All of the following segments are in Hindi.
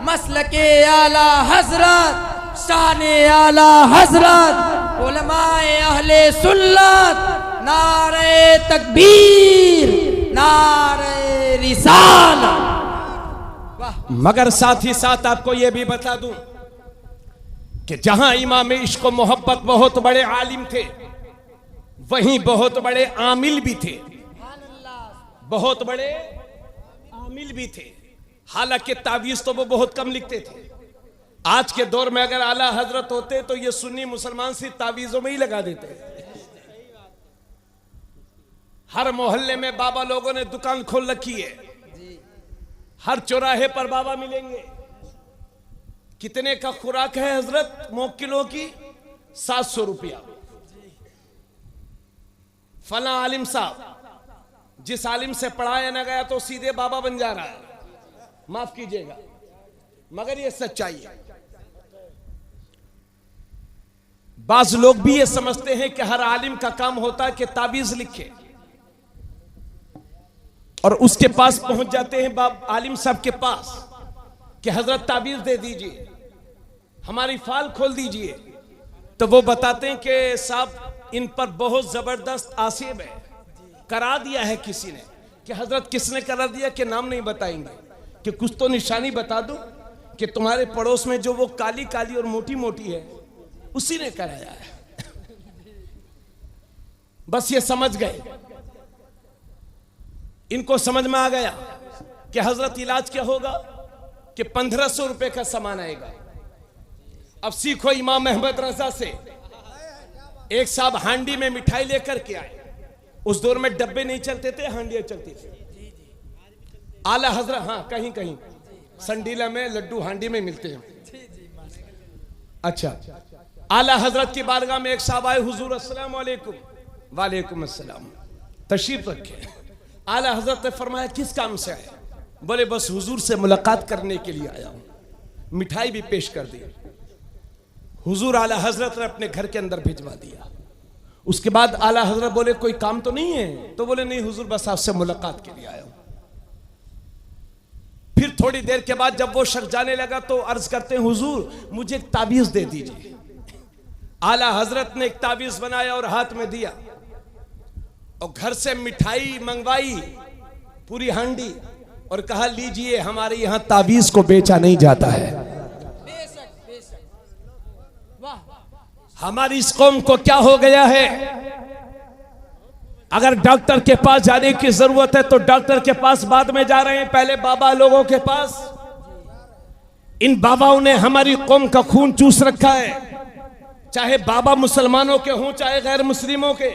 मसलके आला हजरत शाने आला हजरत उलमाए अहले सुन्नत नारे तकबीर नारे रिसालत। मगर साथ ही साथ आपको यह भी बता दूं कि जहां इमाम इश्क व मोहब्बत बहुत बड़े आलिम थे, वहीं बहुत बड़े आमिल भी थे, बहुत बड़े आमिल भी थे। हालांकि तावीज तो वो बहुत कम लिखते थे। आज के दौर में अगर आला हजरत होते तो ये सुन्नी मुसलमान सिर्फ तावीजों में ही लगा देते। हर मोहल्ले में बाबा लोगों ने दुकान खोल रखी है, हर चौराहे पर बाबा मिलेंगे। कितने का खुराक है हजरत मोक्किलों की? 700 रुपया। फला आलिम साहब, जिस आलिम से पढ़ाया ना गया तो सीधे बाबा बन जा रहा है। माफ कीजिएगा मगर ये सच्चाई है। बाज लोग भी ये समझते हैं कि हर आलिम का काम होता है कि ताबीज लिखे, और उसके पास पहुंच जाते हैं बाब आलिम साहब के पास कि हजरत ताबीज दे दीजिए, हमारी फाल खोल दीजिए। तो वो बताते हैं कि साहब इन पर बहुत जबरदस्त आसिब है, करा दिया है किसी ने। कि हजरत किसने करा दिया? कि नाम नहीं बताएंगे, कि कुछ तो निशानी बता दो कि तुम्हारे पड़ोस में जो वो काली काली और मोटी मोटी है उसी ने कराया है। बस ये समझ गए, इनको समझ में आ गया कि हजरत इलाज क्या होगा कि 1500 रुपए का सामान आएगा। अब सीखो इमाम अहमद रजा से। एक साहब हांडी में मिठाई लेकर के आए। उस दौर में डब्बे नहीं चलते थे, हांडियां चलती थी। आला हजरत, हाँ कहीं कहीं संडीला में लड्डू हांडी में मिलते हैं। अच्छा, आला हजरत की बारगाह में एक साहब आए, हुजूर अस्सलाम वालेकुम। वालेकुम अस्सलाम, तशरीफ रखे। आला हजरत ने फरमाया किस काम से आए? बोले बस हुजूर से मुलाकात करने के लिए आया हूं। मिठाई भी पेश कर दी। हुजूर आला हजरत ने अपने घर के अंदर भिजवा दिया। उसके बाद आला हजरत बोले कोई काम तो नहीं है? तो बोले नहीं हुजूर, बस आपसे मुलाकात के लिए आया हूं। फिर थोड़ी देर के बाद जब वो शख्स जाने लगा तो अर्ज करते हैं हुजूर मुझे एक ताबीज दे दीजिए। आला हजरत ने एक ताबीज बनाया और हाथ में दिया, और घर से मिठाई मंगवाई पूरी हांडी, और कहा लीजिए हमारे यहां ताबीज को बेचा नहीं जाता है। हमारी इस कौम को क्या हो गया है? अगर डॉक्टर के पास जाने की जरूरत है तो डॉक्टर के पास बाद में जा रहे हैं, पहले बाबा लोगों के पास। इन बाबाओं ने हमारी कौम का खून चूस रखा है, चाहे बाबा मुसलमानों के हों चाहे गैर मुस्लिमों के।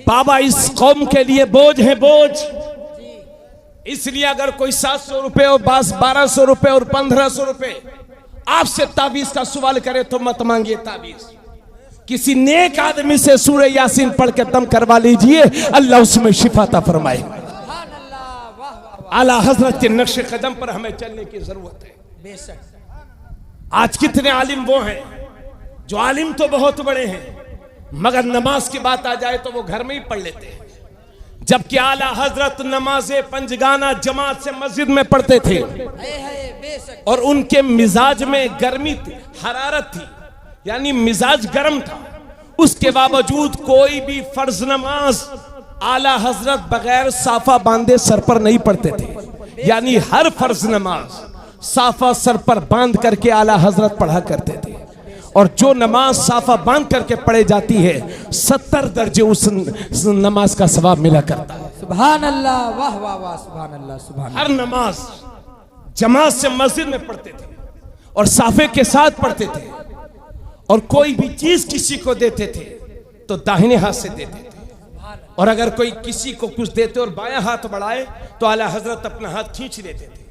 बाबा इस कौम के लिए बोझ है, बोझ। इसलिए अगर कोई 700 रुपए और 1200 रुपए और 1500 रुपए आपसे ताबीज का सवाल करे तो मत मांगिए ताबीज। किसी नेक आदमी से सूरह यासीन पढ़ के दम करवा लीजिए, अल्लाह उसमें शिफा अता फरमाए। आला हजरत के नक्शे कदम पर हमें चलने की जरूरत है। बेशक आज कितने आलिम वो हैं जो आलिम तो बहुत बड़े हैं, मगर नमाज की बात आ जाए तो वो घर में ही पढ़ लेते हैं। जबकि आला हजरत नमाज़े पंजगाना जमात से मस्जिद में पढ़ते थे, और उनके मिजाज में गर्मी थी, हरारत थी, यानी मिजाज गर्म था। उसके बावजूद कोई भी फर्ज नमाज आला हजरत बगैर साफा बांधे सर पर नहीं पढ़ते थे। यानी हर फर्ज नमाज साफा सर पर बांध करके आला हजरत पढ़ा करते थे। और जो नमाज साफा बांध करके पढ़े जाती है 70 दर्जे उस नमाज का सवाब मिला करता है। सुभान अल्लाह, वाह वाह वाह, सुभान अल्लाह, सुभान। हर नमाज जमात से मस्जिद में पढ़ते थे और साफे के साथ पढ़ते थे, और कोई भी चीज किसी को देते थे तो दाहिने हाथ से देते थे, और अगर कोई किसी को कुछ देते और बायां हाथ बढ़ाए तो आला हजरत अपना हाथ खींच लेते थे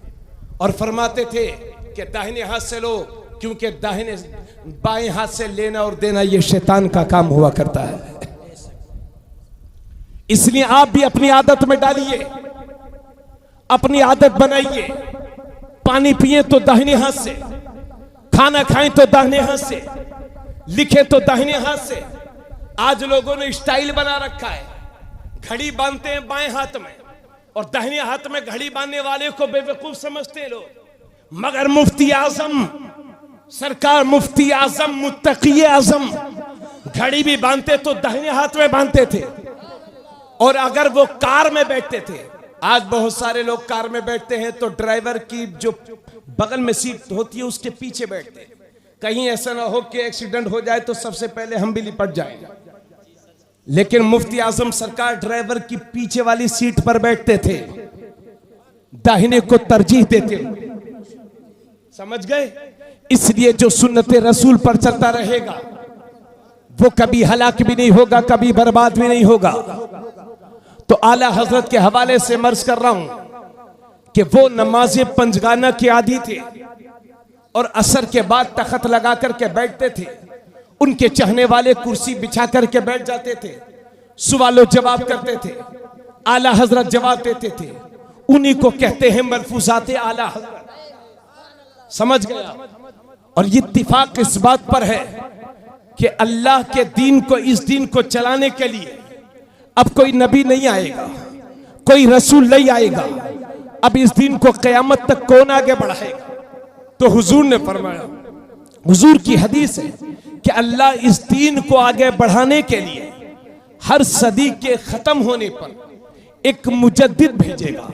और फरमाते थे कि दाहिने हाथ से लो, क्योंकि दाहिने बाएं हाथ से लेना और देना ये शैतान का काम हुआ करता है। इसलिए आप भी अपनी आदत में डालिए, अपनी आदत बनाइए। पानी पिए तो दाहिने हाथ से, खाना खाएं तो दाहिने हाथ से, लिखे तो दाहिने हाथ से। आज लोगों ने स्टाइल बना रखा है, घड़ी बांधते हैं बाएं हाथ में और दाहिने हाथ में घड़ी बांधने वाले को बेवकूफ समझते हैं लोग। मगर मुफ्ती आजम सरकार, मुफ्ती आजम मुत्तकी आजम घड़ी भी बांधते तो दाहिने हाथ में बांधते थे, और अगर वो कार में बैठते थे, आज बहुत सारे लोग कार में बैठते हैं तो ड्राइवर की जो बगल में सीट होती है उसके पीछे बैठते हैं, कहीं ऐसा ना हो कि एक्सीडेंट हो जाए तो सबसे पहले हम भी लिपट जाएंगे। लेकिन मुफ्ती आजम सरकार ड्राइवर की पीछे वाली सीट पर बैठते थे, दाहिने को तरजीह देते। समझ गए? इसलिए जो सुन्नते रसूल पर चलता रहेगा वो कभी हलाक भी नहीं होगा, कभी बर्बाद भी नहीं होगा। तो आला हजरत के हवाले से मर्ज कर रहा हूं कि वो नमाज पंजगाना के आदी थे और असर के बाद तख्त लगा करके बैठते थे। उनके चाहने वाले कुर्सी बिछा करके बैठ जाते थे, सवालों जवाब करते थे, आला हजरत जवाब देते थे। उन्हीं को कहते हैं मलफूजाते आला हजरत। समझ गया? और इत्तिफाक इस बात पर है कि अल्लाह के दीन को, इस दीन को चलाने के लिए अब कोई नबी नहीं आएगा, कोई रसूल नहीं आएगा। अब इस दीन को क़यामत तक कौन आगे बढ़ाएगा? तो हुजूर ने फरमाया, हुजूर की हदीस है कि अल्लाह इस दीन को आगे बढ़ाने के लिए हर सदी के खत्म होने पर एक मुजद्दिद भेजेगा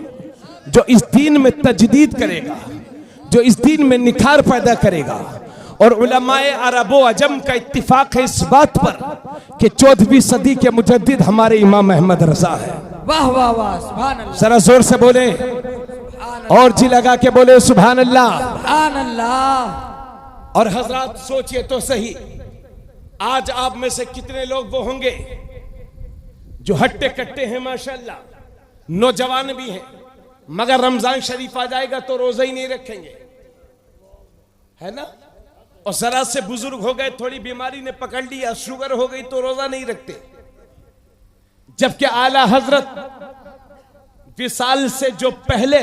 जो इस दीन में तजदीद करेगा, जो इस दीन में निखार पैदा करेगा। और उलमाए अरबो अजम का इत्तिफाक है इस बात पर कि 14वीं सदी के मुजद्दिद हमारे इमाम अहमद रजा है। वाह वाह वाह, सुभान अल्लाह। जरा जोर से बोले और जी लगा के बोले सुभान अल्लाह, सुभान अल्लाह। और हजरत सोचिए तो सही, आज आप में से कितने लोग वो होंगे जो हट्टे कट्टे हैं माशाल्लाह, नौजवान भी हैं, मगर रमजान शरीफ आ जाएगा तो रोजा ही नहीं रखेंगे, है ना? और जरा से बुजुर्ग हो गए, थोड़ी बीमारी ने पकड़ लिया, शुगर हो गई तो रोजा नहीं रखते। जबकि आला हजरत विसाल से जो पहले,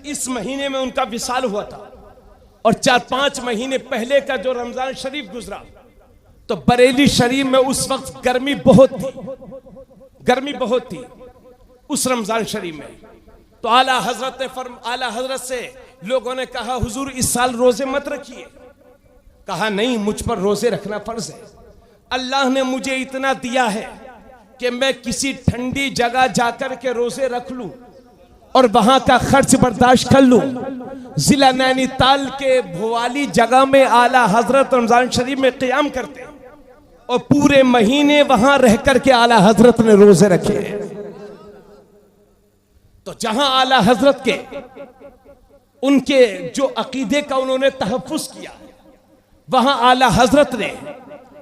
इस महीने में उनका विसाल हुआ था, और 4-5 महीने पहले का जो रमजान शरीफ गुजरा, तो बरेली शरीफ में उस वक्त गर्मी बहुत थी, गर्मी बहुत थी उस रमजान शरीफ में। तो आला हजरत से लोगों ने कहा, हुजूर इस साल रोजे मत रखिए। कहा नहीं, मुझ पर रोजे रखना फर्ज है। अल्लाह ने मुझे इतना दिया है कि मैं किसी ठंडी जगह जाकर के रोजे रख लूं और वहां का खर्च बर्दाश्त कर लूं। जिला नैनीताल के भोवाली जगह में आला हजरत रमजान शरीफ में क़याम करते हैं और पूरे महीने वहां रह करके आला हजरत ने रोजे रखे। तो जहां आला हजरत के उनके जो अकीदे का उन्होंने तहफ़्फ़ुज़ किया, वहां आला हजरत ने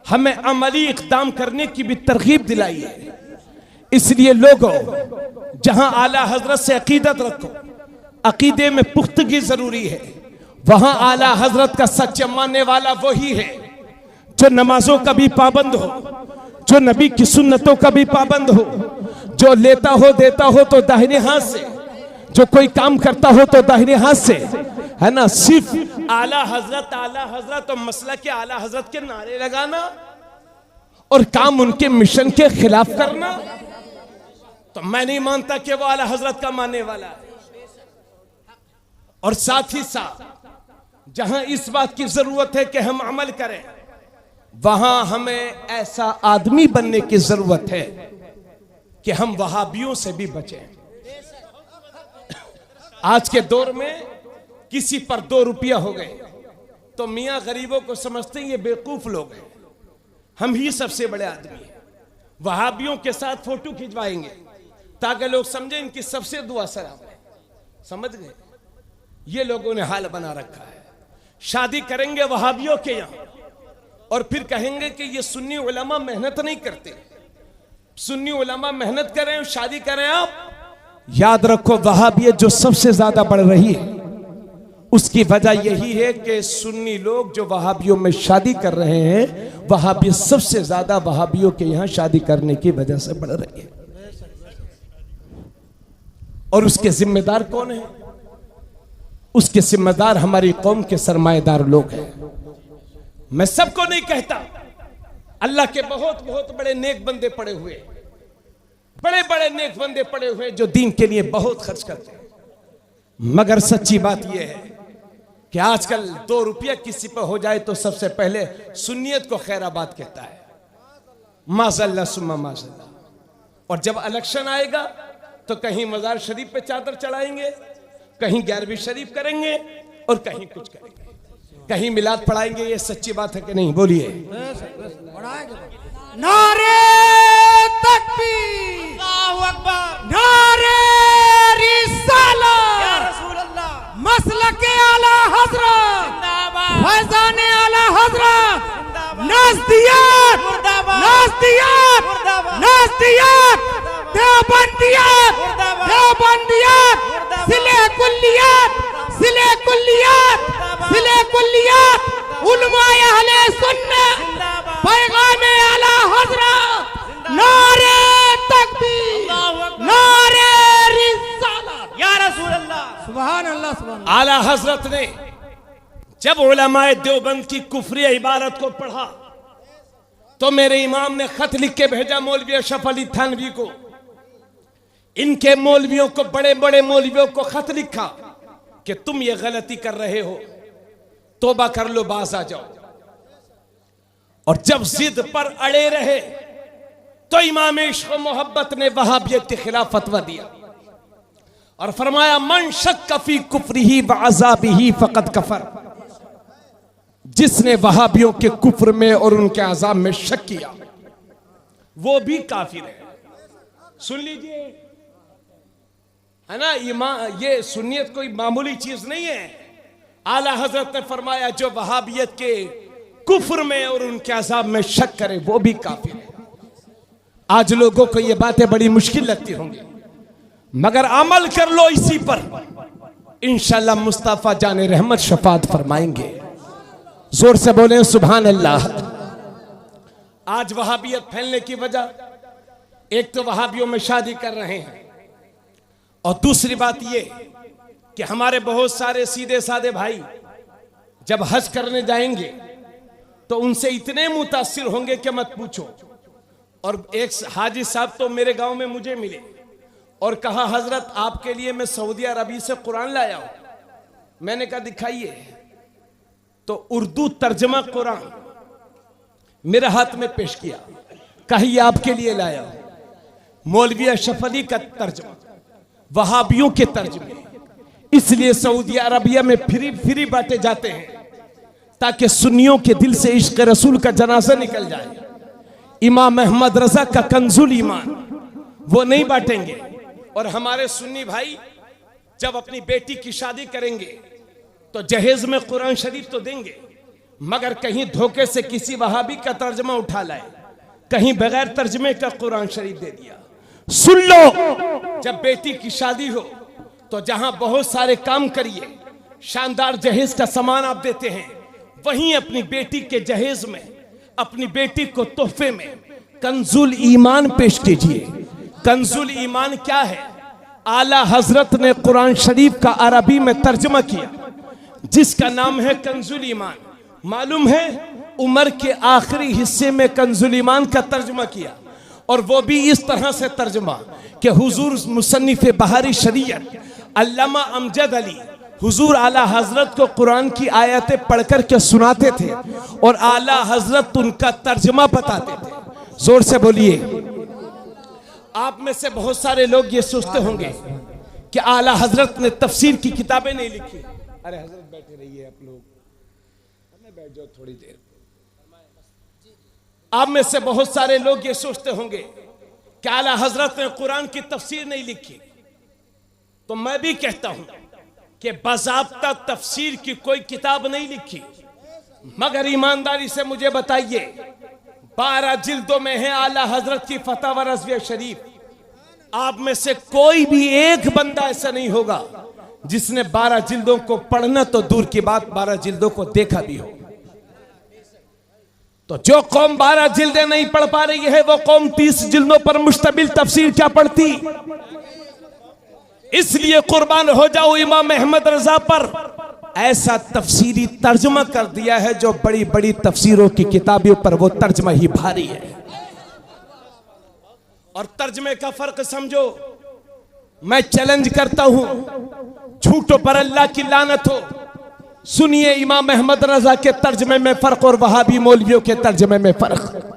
हमें अमली इक़दाम करने की भी तरगीब दिलाई है। इसलिए लोगों, जहां आला हजरत से अकीदत रखो, अकीदे में पुख्तगी जरूरी है। वहां आला हजरत का सच्चा मानने वाला वही है जो नमाजों का भी पाबंद हो, जो नबी की सुन्नतों का भी पाबंद हो, जो लेता हो देता हो तो दाहिने हाथ से, जो कोई काम करता हो तो दाहिने हाथ से, है ना? सिर्फ आला हजरत और मसला के आला हजरत के नारे लगाना और काम उनके मिशन के खिलाफ करना, तो मैं नहीं मानता कि वो आला हजरत का मानने वाला है। और साथ ही साथ जहां इस बात की जरूरत है कि हम अमल करें, वहां हमें ऐसा आदमी बनने की जरूरत है कि हम वहाबियों से भी बचें। आज के दौर में किसी पर 2 रुपया हो गए तो मियां गरीबों को समझते हैं ये बेवकूफ लोग हैं, हम ही सबसे बड़े आदमी हैं। वहाबियों के साथ फोटो खिंचवाएंगे ताकि लोग समझें इनकी सबसे दुआ सलाम है। समझ गए? ये लोगों ने हाल बना रखा है। शादी करेंगे वहाबियों के यहां और फिर कहेंगे कि ये सुन्नी उलमा मेहनत नहीं करते। सुन्नी उलमा मेहनत करें, शादी करें। आप याद रखो, वहाबियत जो सबसे ज्यादा बढ़ रही है उसकी वजह यही है कि सुन्नी लोग जो वहाबियों में शादी कर रहे हैं, वहाबियत सबसे ज्यादा वहाबियों के यहां शादी करने की वजह से बढ़ रही है। और उसके जिम्मेदार कौन है? उसके जिम्मेदार हमारी कौम के सरमाएदार लोग हैं। मैं सबको नहीं कहता, अल्लाह के बहुत बहुत बड़े नेक बंदे पड़े हुए, बड़े बड़े नेक बंदे पड़े हुए जो दीन के लिए बहुत खर्च करते हैं। मगर सच्ची बात यह है कि आजकल 2 रुपया किसी पर हो जाए तो सबसे पहले सुन्नियत को खैराबाद कहता है, माज़ल्ला सुम्मा माज़ल्ला। और जब इलेक्शन आएगा तो कहीं मजार शरीफ पे चादर चढ़ाएंगे, कहीं 11वीं शरीफ करेंगे और कहीं कुछ करेंगे, कहीं मिलाद पढ़ाएंगे। ये सच्ची बात है कि नहीं? बोलिए। नारे तकबीर, अल्लाहु अकबर, नारे रिसालत, या रसूल अल्लाह, मसलके आला हजरत, जिंदाबाद, फैजाने आला हजरत, जिंदाबाद, नाज़दियात, मुर्दाबाद, नाज़दियात, मुर्दाबाद, नाज़दियात, देवबंदियात, मुर्दाबाद, देवबंदियात, मुर्दाबाद, सिले कुल्लियात, सिले कुल्लियात, सिले कुल्लियात, उलमाए अहले सुन्नत, जिंदाबाद, पैगामे आला हजरत, नारे तकबीर, अल्लाहु अकबर, नारे रिसालत, या रसूल अल्लाह। सुभान अल्लाह, सुभान अल्लाह। आला हजरत ने जब उलमाए देवबंद की कुफरी इबारत को पढ़ा तो मेरे इमाम ने खत लिख के भेजा मौलवी अशरफ अली थानवी को। इनके मौलवियों को, बड़े बड़े मौलवियों को खत लिखा कि तुम ये गलती कर रहे हो, तौबा कर लो, बाज आ जाओ। और जब जिद पर अड़े रहे तो इमाम इश्क मोहब्बत ने वहाबियत के खिलाफ फतवा दिया और फरमाया, मन शक्क फी कुफ्रिही व अज़ाबिही फ़क़द कफ़र। जिसने वहाबियों के कुफ्र में और उनके अज़ाब में शक किया वो भी काफिर है। सुन लीजिए, है ना, ये सुन्नियत कोई मामूली चीज नहीं है। आला हजरत ने फरमाया, जो वहाबियत के कुफ्र में और उनके अज़ाब में शक करे वो भी काफिर है। आज लोगों को ये बातें बड़ी मुश्किल लगती होंगी, मगर अमल कर लो इसी पर, इंशाल्लाह मुस्तफा जाने रहमत शफात फरमाएंगे। जोर से बोले सुभान अल्लाह। आज वहाबियत फैलने की वजह, एक तो वहाबियों में शादी कर रहे हैं, और दूसरी बात ये कि हमारे बहुत सारे सीधे साधे भाई जब हज करने जाएंगे तो उनसे इतने मुतासिर होंगे कि मत पूछो। और एक हाजी साहब तो मेरे गांव में मुझे मिले और कहा, हजरत आपके लिए मैं सऊदी अरबी से कुरान लाया हूं। मैंने कहा दिखाइए, तो उर्दू तर्जमा कुरान मेरे हाथ में पेश किया, कही आपके लिए लाया हूं। मौलवी अशरफ अली का तर्जमा, वहाबियों के तर्जमे, इसलिए सऊदी अरबिया में फ्री बांटे जाते हैं ताकि सुन्नियों के दिल से इश्क रसूल का जनाजा निकल जाए। इमाम अहमद रजा का कंजुल ईमान वो नहीं बांटेंगे। और हमारे सुन्नी भाई जब अपनी बेटी की शादी करेंगे तो जहेज में कुरान शरीफ तो देंगे, मगर कहीं धोखे से किसी वहाबी का तर्जमा उठा लाए, कहीं बगैर तर्जमे का कुरान शरीफ दे दिया। सुन लो, जब बेटी की शादी हो तो जहां बहुत सारे काम करिए, शानदार जहेज का सामान आप देते हैं, वहीं अपनी बेटी के जहेज में अपनी बेटी को तोहफे में कंजुल ईमान पेश कीजिए। कंजुल ईमान क्या है? आला हजरत ने कुरान शरीफ का अरबी में तर्जमा किया जिसका नाम है कंजुल ईमान। मालूम है, उमर के आखिरी हिस्से में कंजुल ईमान का तर्जमा किया, और वो भी इस तरह से तर्जमा कि हुजूर मुसन्निफ बहारी शरीयत अल्लामा अमजद अली हुजूर आला हजरत को कुरान की आयतें पढ़कर के सुनाते थे और आला हजरत उनका तर्जमा बताते थे। जोर से बोलिए। आप में से बहुत सारे लोग ये सोचते होंगे कि आला हजरत ने तफसीर की किताबें नहीं लिखी। अरे हजरत बैठे रहिए, आप लोग बैठ जाओ थोड़ी देर। आप में से बहुत सारे लोग ये सोचते होंगे कि आला हजरत ने कुरान की तफसीर नहीं लिखी, तो मैं भी कहता हूं कि बाज़ाब्ता तफसीर की कोई किताब नहीं लिखी, मगर ईमानदारी से मुझे बताइए, 12 जिल्दों में है आला हजरत की फतवा व रज़विया शरीफ। आप में से कोई भी एक बंदा ऐसा नहीं होगा जिसने 12 जिल्दों को पढ़ना तो दूर की बात 12 जिल्दों को देखा भी हो। तो जो कौम 12 जिल्दें नहीं पढ़ पा रही है वो कौम 30 जिल्दों पर मुश्तमिल तफसीर क्या पढ़ती? इसलिए कुर्बान हो जाओ इमाम अहमद रजा पर, ऐसा तफसीरी तर्जमा कर दिया है जो बड़ी बड़ी तफसीरों की किताबों पर वो तर्जमा ही भारी है। और तर्जमे का फर्क समझो। मैं चैलेंज करता हूं, झूठों पर अल्लाह की लानत हो, सुनिए इमाम अहमद रजा के तर्जमे में फर्क और वहाबी मौलवियों के तर्जमे में फर्क।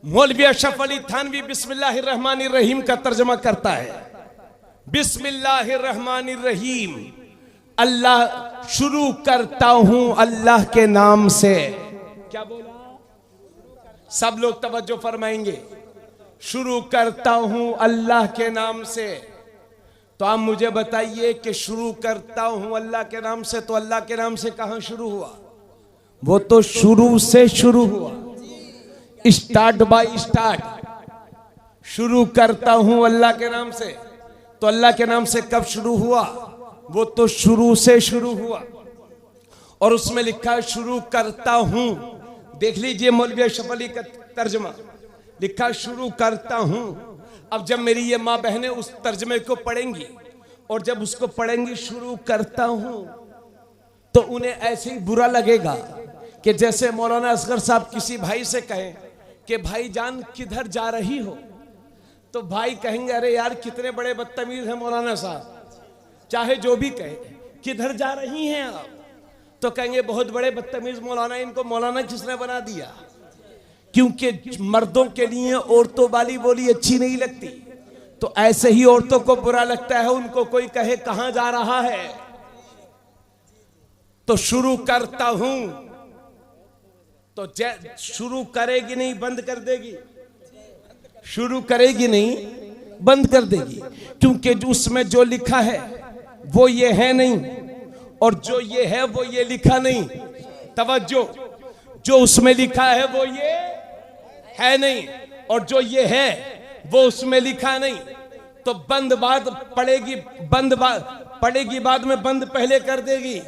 मौलवी अशरफ अली थानवी बिस्मिल्लाहिर्रहमानिर्रहीम का तर्जमा करता है, बिस्मिल्लाहिर्रहमानिर्रहीम, अल्लाह शुरू करता हूं अल्लाह के नाम से। क्या बोला? सब लोग तवज्जो फरमाएंगे, शुरू करता हूं अल्लाह के नाम से। तो आप मुझे बताइए कि शुरू करता हूं अल्लाह के नाम से, तो अल्लाह के नाम से कहां शुरू हुआ? वो तो शुरू से शुरू हुआ, स्टार्ट बाय स्टार्ट। शुरू करता हूं अल्लाह के नाम से, तो अल्लाह के नाम से कब शुरू हुआ? वो तो शुरू से शुरू हुआ। और उसमें लिखा है शुरू करता हूं। देख लीजिए मौलवी अशरफ अली का तर्जमा, लिखा शुरू करता हूं। अब जब मेरी ये माँ बहनें उस तर्जमे को पढ़ेंगी और जब उसको पढ़ेंगी शुरू करता हूं, तो उन्हें ऐसे ही बुरा लगेगा कि जैसे मौलाना असगर साहब किसी भाई से कहें कि भाईजान किधर जा रही हो, तो भाई कहेंगे अरे यार कितने बड़े बदतमीज हैं मौलाना साहब, चाहे जो भी कहे, किधर जा रही हैं आप, तो कहेंगे बहुत बड़े बदतमीज मौलाना, इनको मौलाना किसने बना दिया? क्योंकि मर्दों के लिए औरतों वाली बोली अच्छी नहीं लगती, तो ऐसे ही औरतों को बुरा लगता है उनको कोई कहे कहां जा रहा है। तो शुरू करता हूं, तो शुरू करेगी नहीं बंद कर देगी, शुरू करेगी नहीं बंद कर देगी, क्योंकि उसमें जो लिखा है वो ये है नहीं, और जो ये है वो ये लिखा नहीं। तवज्जो, जो उसमें लिखा है वो ये है नहीं, और जो ये है वो उसमें लिखा नहीं। तो बंद बाद पड़ेगी, बंद बाद पड़ेगी, बाद में बंद पहले कर देगी।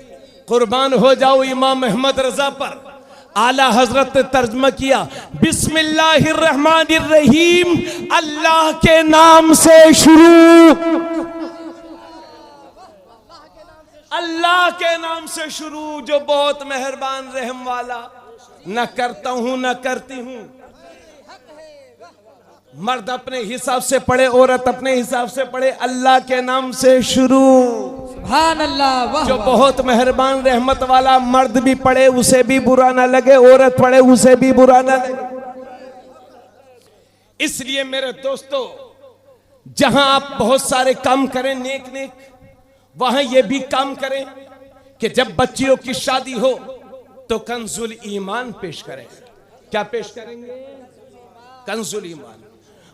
कुर्बान हो जाओ इमाम अहमद रजा पर। आला हजरत ने तर्जमा किया, बिस्मिल्लाहिर्रहमानिर्रहीम, अल्लाह के नाम से शुरू, अल्लाह के नाम से शुरू, जो बहुत मेहरबान रहम वाला। न करता हूं न करती हूं। मर्द अपने हिसाब से पढ़े, औरत अपने हिसाब से पढ़े, अल्लाह के नाम से शुरू। सुभान अल्लाह, वाह, जो बहुत मेहरबान रहमत वाला, मर्द भी पढ़े उसे भी बुरा ना लगे, औरत पढ़े उसे भी बुरा ना लगे। इसलिए मेरे दोस्तों, जहां आप बहुत सारे काम करें नेक नेक, वहां ये भी काम करें कि जब बच्चियों की शादी हो तो कंजुल ईमान पेश करें। क्या पेश करेंगे? कंजुल ईमान।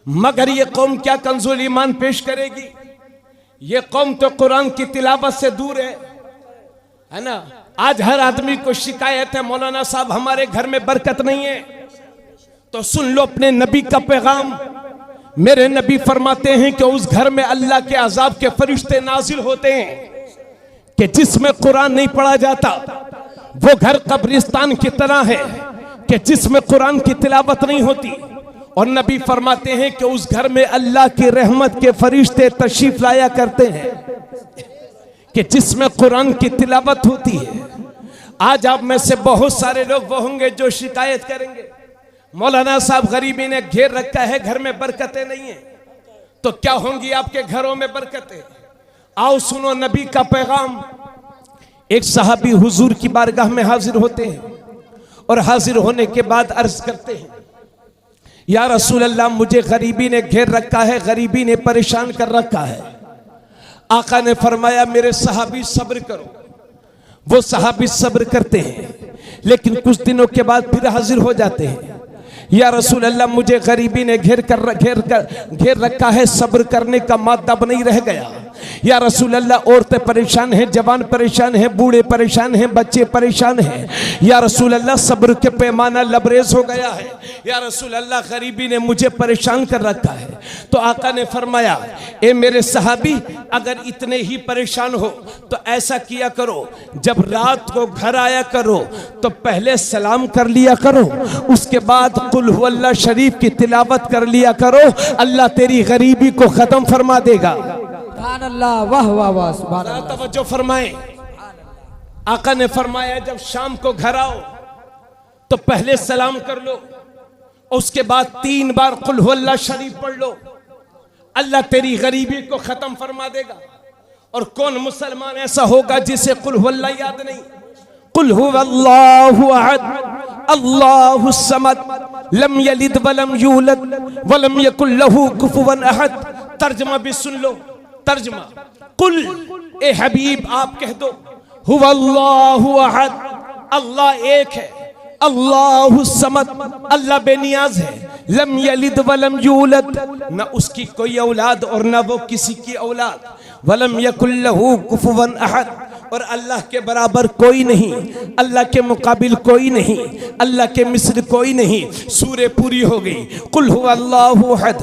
मगर ये कौम क्या कंजुल ईमान पेश करेगी? ये कौम तो कुरान की तिलावत से दूर है ना। आज हर आदमी को शिकायत है मौलाना साहब हमारे घर में बरकत नहीं है। तो सुन लो अपने नबी का पैगाम। मेरे नबी फरमाते हैं कि उस घर में अल्लाह के अजाब के फरिश्ते नाजिल होते हैं कि जिसमें कुरान नहीं पढ़ा जाता, वो घर कब्रिस्तान की तरह है कि जिसमें कुरान की तिलावत नहीं होती। और नबी फरमाते हैं कि उस घर में अल्लाह की रहमत के फरिश्ते तशरीफ लाया करते हैं कि जिसमें कुरान की तिलावत होती है। आज आप में से बहुत सारे लोग वो होंगे जो शिकायत करेंगे मौलाना साहब गरीबी ने घेर रखा है, घर में बरकतें नहीं है। तो क्या होंगी आपके घरों में बरकतें? आओ सुनो नबी का पैगाम। एक सहाबी हुजूर की बारगाह में हाजिर होते हैं और हाजिर होने के बाद अर्ज करते हैं, या रसूल अल्लाह मुझे गरीबी ने घेर रखा है, गरीबी ने परेशान कर रखा है। आका ने फरमाया मेरे सहाबी सब्र करो। वो सहाबी सब्र करते हैं, लेकिन कुछ दिनों के बाद फिर हाजिर हो जाते हैं, या रसूल अल्लाह मुझे गरीबी ने घेर रखा है, सब्र करने का मादब नहीं रह गया। या रसूल अल्लाह औरतें परेशान हैं, जवान परेशान हैं, बूढ़े परेशान हैं, बच्चे परेशान हैं। या रसूल अल्लाह सब्र के पैमाना लबरेज हो गया है। या रसूल अल्लाह गरीबी ने मुझे परेशान कर रखा है। तो आका ने फरमाया ए मेरे सहाबी, अगर इतने ही परेशान हो तो ऐसा किया करो, जब रात को घर आया करो तो पहले सलाम कर लिया करो, उसके बाद कुल हुवल्लाह शरीफ की तिलावत कर लिया करो। अल्लाह तेरी गरीबी को खत्म फरमा देगा। सुभान अल्लाह, वाह वाह वाह, सुभान अल्लाह। तवज्जो फरमाए। आका ने फरमाया जब शाम को घर आओ तो पहले सलाम कर लो, उसके बाद 3 बार कुल हुवल्लाह शरीफ पढ़ लो। अल्लाह तेरी गरीबी को खत्म फरमा देगा। और कौन मुसलमान ऐसा होगा जिसे कुल हुवल्लाह याद नहीं? कुल हुवल्लाहु अहद अल्लाहुस समद लम यलिद वलम यूलद वलम यकुल लहू कुफुवन अहद। तर्जमा भी सुन लो, तर्जमा। कुल, ए हबीब आप कह दो, हुवल्लाहु अहद, अल्लाह एक है, अल्लाहुस समद, अल्लाह बेनियाज है, लम यलिद वलम यूलद, न उसकी कोई औलाद और न वो किसी की औलाद, वलम यकुल लहू कुफुवन अहद, और अल्लाह के बराबर कोई नहीं, अल्लाह के मुकाबिल कोई नहीं, अल्लाह के मिस्र कोई नहीं। सूरे पूरी हो गई। कुल हुवल्लाहु अहद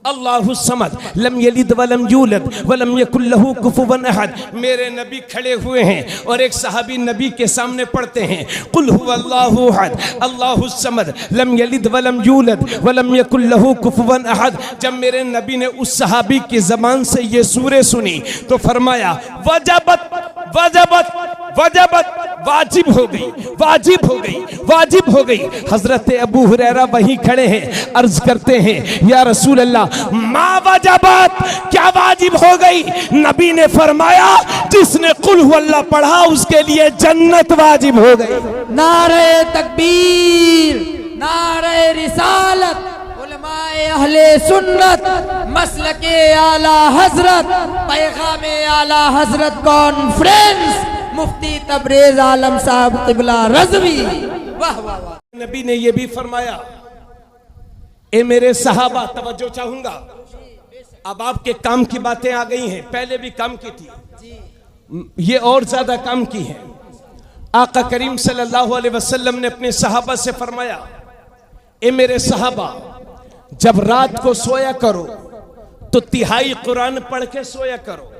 अल्लाहुस समद लम यलिद वलम यूलद वलम यकुल लहू कुफुवन अहद। मेरे नबी खड़े हुए हैं और एक सहाबी नबी के सामने पढ़ते हैं कुल हुवल्लाहु अहद अल्लाहुस समद लम यलिद वलम यूलद वलम यकुल लहू कुफुवन अहद। जब मेरे नबी ने उस सहाबी की ज़बान से ये सूरे सुनी तो फरमाया वजबत वजबत वजबत, वाजिब हो गई, वाजिब हो गई, वाजिब हो गई। हजरत अबू हुरैरा वहीं खड़े हैं, अर्ज करते हैं या रसूल अल्लाह मा वजबत, क्या वाजिब हो गई? नबी ने फरमाया जिसने कुल हुवल्लाह पढ़ा उसके लिए जन्नत वाजिब हो गई। नारे तकबीर, नारे रिसालत, उलमाए अहले सुन्नत, मसलके आला हजरत, पैगामे आला हजरत कॉन्फ्रेंस, मुफ्ती तबरेज आलम साहब क़िबला रज़वी। वाह वाह वाह। नबी ने यह भी फरमाया, ए मेरे सहाबा, तवज्जो चाहूंगा, अब आपके काम की बातें आ गई हैं, पहले भी काम की थी, ये और ज्यादा काम की है। आका करीम सल्लल्लाहु अलैहि वसल्लम ने अपने सहाबा से फरमाया, ए मेरे सहाबा, जब रात को सोया करो तो तिहाई कुरान पढ़ के सोया करो।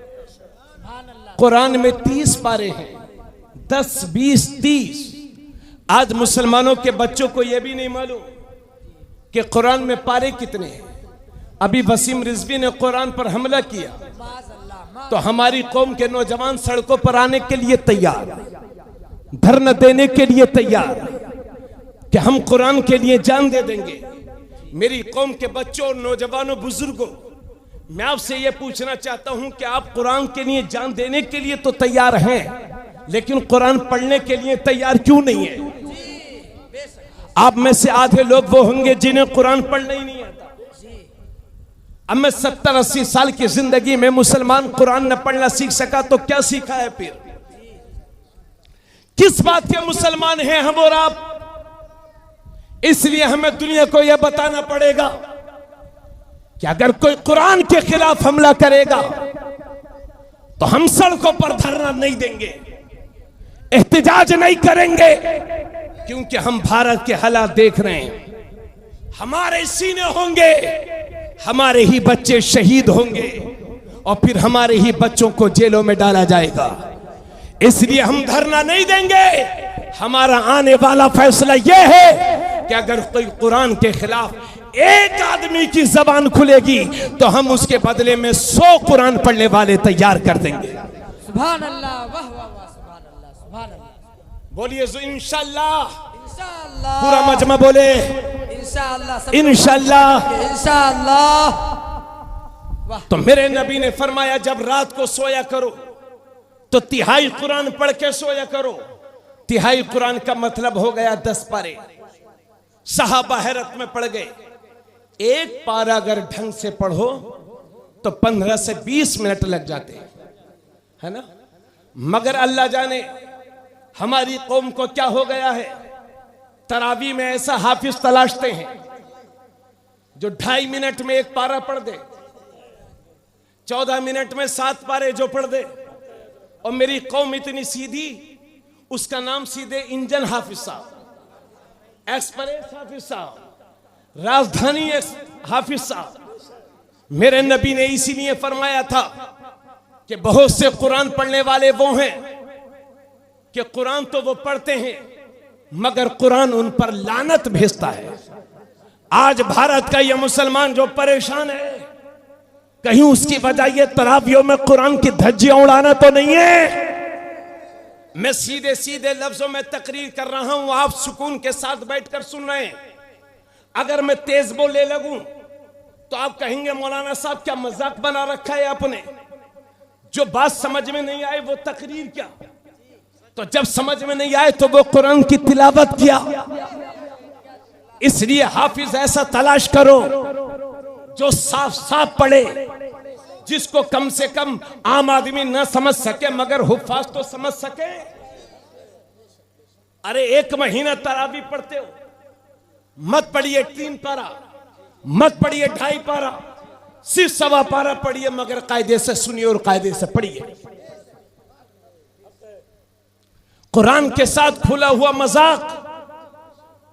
कुरान में 30 पारे हैं, 10, 20, 30। आज मुसलमानों के बच्चों को यह भी नहीं मालूम कि कुरान में पारे कितने हैं। अभी वसीम रिजवी ने कुरान पर हमला किया तो हमारी कौम के नौजवान सड़कों पर आने के लिए तैयार, धरना देने के लिए तैयार कि हम कुरान के लिए जान दे देंगे। मेरी कौम के बच्चों और नौजवानों बुजुर्गों, मैं आपसे यह पूछना चाहता हूं कि आप कुरान के लिए जान देने के लिए तो तैयार हैं, लेकिन कुरान पढ़ने के लिए तैयार क्यों नहीं है? आप में से आधे लोग वो होंगे जिन्हें कुरान पढ़ना ही नहीं आता। अब मैं 70-80 साल की जिंदगी में मुसलमान कुरान न पढ़ना सीख सका तो क्या सीखा है? फिर किस बात के मुसलमान हैं हम और आप? इसलिए हमें दुनिया को यह बताना पड़ेगा कि अगर कोई कुरान के खिलाफ हमला करेगा तो हम सड़कों पर धरना नहीं देंगे, एहतिजाज नहीं करेंगे, क्योंकि हम भारत के हालात देख रहे हैं। हमारे सीने होंगे, हमारे ही बच्चे शहीद होंगे और फिर हमारे ही बच्चों को जेलों में डाला जाएगा। इसलिए हम धरना नहीं देंगे। हमारा आने वाला फैसला यह है कि अगर कोई कुरान के खिलाफ एक आदमी की जबान खुलेगी तो हम उसके बदले में 100 कुरान पढ़ने वाले तैयार कर देंगे। सुभान अल्लाह, वाह वाह वाह, सुभान अल्लाह, सुभान अल्लाह। बोलिए इंशाअल्लाह, इंशाअल्लाह, पूरा मजमा बोले इंशाअल्लाह, इंशाअल्लाह, इंशाअल्लाह। तो मेरे नबी ने फरमाया जब रात को सोया करो तो तिहाई कुरान पढ़ के सोया करो। तिहाई कुरान का मतलब हो गया 10 पारे। सहाबा हैरत में पड़ गए। एक पारा अगर ढंग से पढ़ो तो 15 से 20 मिनट लग जाते हैं, है ना? मगर अल्लाह जाने हमारी कौम को क्या हो गया है। तरावी में ऐसा हाफिज तलाशते हैं जो 2.5 मिनट में एक पारा पढ़ दे, 14 मिनट में 7 पारे जो पढ़ दे। और मेरी कौम इतनी सीधी, उसका नाम सीधे इंजन हाफिज साहब, एक्सप्रेस हाफिज साहब, राजधानी हाफिज साहब। मेरे नबी ने इसीलिए फरमाया था कि बहुत से कुरान पढ़ने वाले वो हैं कि कुरान तो वो पढ़ते हैं मगर कुरान उन पर लानत भेजता है। आज भारत का ये मुसलमान जो परेशान है, कहीं उसकी वजह ये तरावियों में कुरान की धज्जियां उड़ाना तो नहीं है। मैं सीधे सीधे लफ्जों में तकरीर कर रहा हूं, आप सुकून के साथ बैठकर सुन रहे हैं। अगर मैं तेज बोलने लगूं तो आप कहेंगे मौलाना साहब क्या मजाक बना रखा है आपने, जो बात समझ में नहीं आए वो तकरीर क्या। तो जब समझ में नहीं आए तो वो कुरान की तिलावत किया। इसलिए हाफिज ऐसा तलाश करो जो साफ साफ पढ़े, जिसको कम से कम आम आदमी ना समझ सके मगर हुफ्फाज तो समझ सके। अरे 1 महीना तरावी पढ़ते हो, मत पढ़िए 3 पारा, मत पढ़िए 2.5 पारा, सिर्फ 1.25 पारा पढ़िए, मगर कायदे से सुनिए और कायदे से पढ़िए। कुरान के साथ खुला हुआ मजाक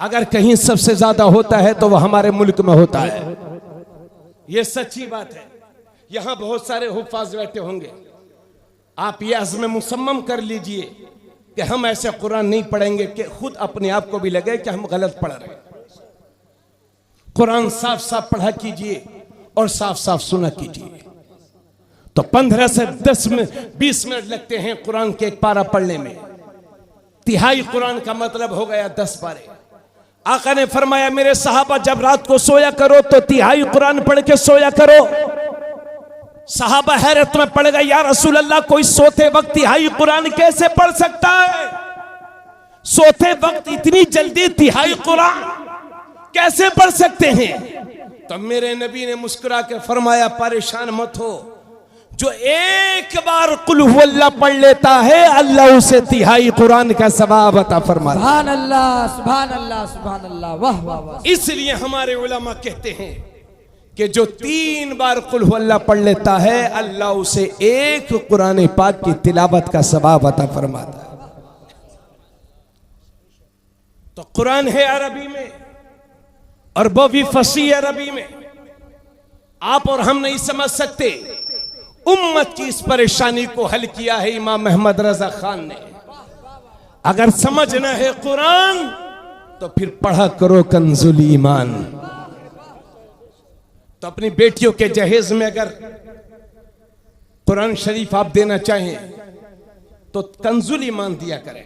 अगर कहीं सबसे ज्यादा होता है तो वह हमारे मुल्क में होता है। यह सच्ची बात है। यहां बहुत सारे हुफ्फाज बैठे होंगे, आप यह अज़्म मुसम्मम कर लीजिए कि हम ऐसे कुरान नहीं पढ़ेंगे कि खुद अपने आप को भी लगे कि हम गलत पढ़ रहे हैं। कुरान साफ साफ पढ़ा कीजिए और साफ साफ सुना कीजिए। तो 15 से 20 मिनट लगते हैं कुरान के 1 पारा पढ़ने में। तिहाई कुरान का मतलब हो गया 10 पारे। आका ने फरमाया मेरे सहाबा जब रात को सोया करो तो तिहाई कुरान पढ़ के सोया करो। सहाबा हैरत में पड़ गए, या रसूल अल्लाह कोई सोते वक्त तिहाई कुरान कैसे पढ़ सकता है? सोते वक्त इतनी जल्दी तिहाई कुरान कैसे पढ़ सकते हैं? तो मेरे नबी ने मुस्कुरा के फरमाया परेशान मत हो, जो एक बार कुल हुवल्लाह पढ़ लेता है अल्लाह उसे तिहाई कुरान का सवाब अता फरमाता। सुभान अल्लाह, सुभान अल्लाह, सुभान अल्लाह, वाह वाह वाह। इसलिए हमारे उलमा कहते हैं कि जो 3 बार कुल हुवल्लाह पढ़ लेता है अल्लाह उसे 1 कुरान पाक की तिलावत का सवाब अता फरमाता है। तो कुरान है अरबी में और वो भी फसीह अरबी में। आप और हम नहीं समझ सकते। उम्मत की इस परेशानी को हल किया है इमाम अहमद रजा खान ने। अगर समझना है कुरान तो फिर पढ़ा करो कंजुल ईमान। तो अपनी बेटियों के जहेज में अगर कुरान शरीफ आप देना चाहें तो कंजुल ईमान दिया करें।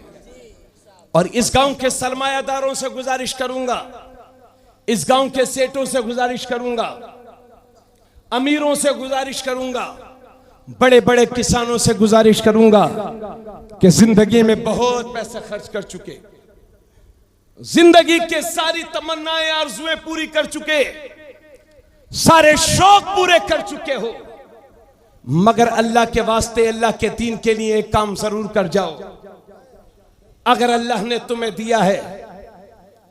और इस गांव के सरमायादारों से गुजारिश करूंगा, इस गांव के सेठों से गुजारिश करूंगा, अमीरों से गुजारिश करूंगा, बड़े बड़े किसानों से गुजारिश करूंगा कि जिंदगी में बहुत पैसा खर्च कर चुके, जिंदगी के सारी तमन्नाएं आरज़ुएं पूरी कर चुके, सारे शौक पूरे कर चुके हो, मगर अल्लाह के वास्ते अल्लाह के दीन के लिए एक काम जरूर कर जाओ। अगर अल्लाह ने तुम्हें दिया है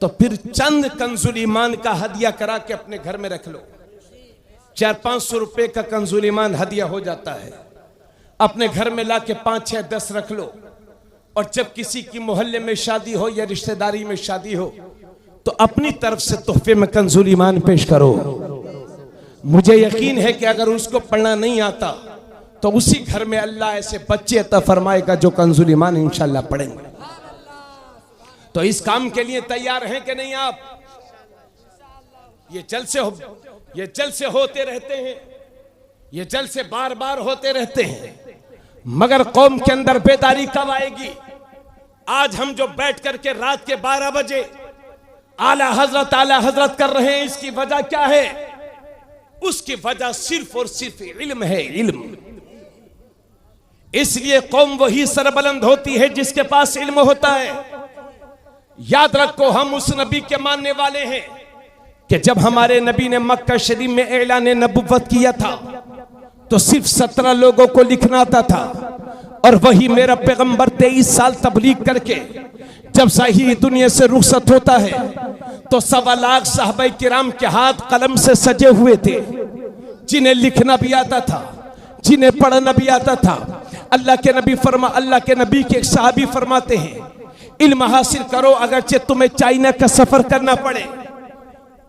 तो फिर चंद कंजुल ईमान का हदिया करा के अपने घर में रख लो। 400-500 रुपए का कंजुल ईमान हदिया हो जाता है। अपने घर में ला के 5, 6, 10 रख लो। और जब किसी की मोहल्ले में शादी हो या रिश्तेदारी में शादी हो तो अपनी तरफ से तोहफे में कंजुल ईमान पेश करो। मुझे यकीन है कि अगर उसको पढ़ना नहीं आता तो उसी घर में अल्लाह ऐसे बच्चे अता फरमाएगा जो कंजुल ईमान इंशाअल्लाह पढ़ेंगे। तो इस काम के लिए तैयार हैं कि नहीं आप? ये जलसे होते रहते हैं, ये जलसे बार बार होते रहते हैं, मगर कौम के अंदर बेदारी कब आएगी? आज हम जो बैठ करके रात के 12 बजे आला हजरत कर रहे हैं, इसकी वजह क्या है? उसकी वजह सिर्फ और सिर्फ इल्म है, इल्म। इसलिए कौम वही सरबलंद होती है जिसके पास इल्म होता है। याद रखो, हम उस नबी के मानने वाले हैं कि जब हमारे नबी ने मक्का शरीफ में ऐलान नबुव्वत किया था तो सिर्फ 17 लोगों को लिखना आता था। और वही मेरा पैगंबर 23 साल तबलीग करके जब सही दुनिया से रुखसत होता है तो 1.25 लाख साहबा किराम के हाथ कलम से सजे हुए थे, जिन्हें लिखना भी आता था, जिन्हें पढ़ना भी आता था। अल्लाह के नबी के एक सहाबी फरमाते हैं, इल्म हासिल करो अगरचे तुम्हें चाइना का सफर करना पड़े।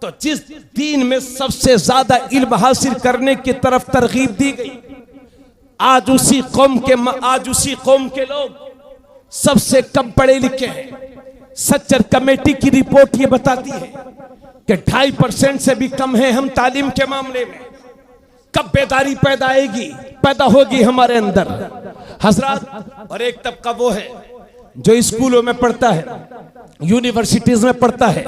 तो जिस दीन में सबसे ज्यादा इल्म हासिल करने की तरफ तरगीब दी गई, आज उसी कौम के लोग सबसे कम पढ़े लिखे हैं। सच्चर कमेटी की रिपोर्ट ये बताती है कि 2.5% से भी कम है हम तालीम के मामले में। कब बेदारी पैदा होगी हमारे अंदर हजरात? और एक तबका वो है जो स्कूलों में पढ़ता है, यूनिवर्सिटीज में पढ़ता है,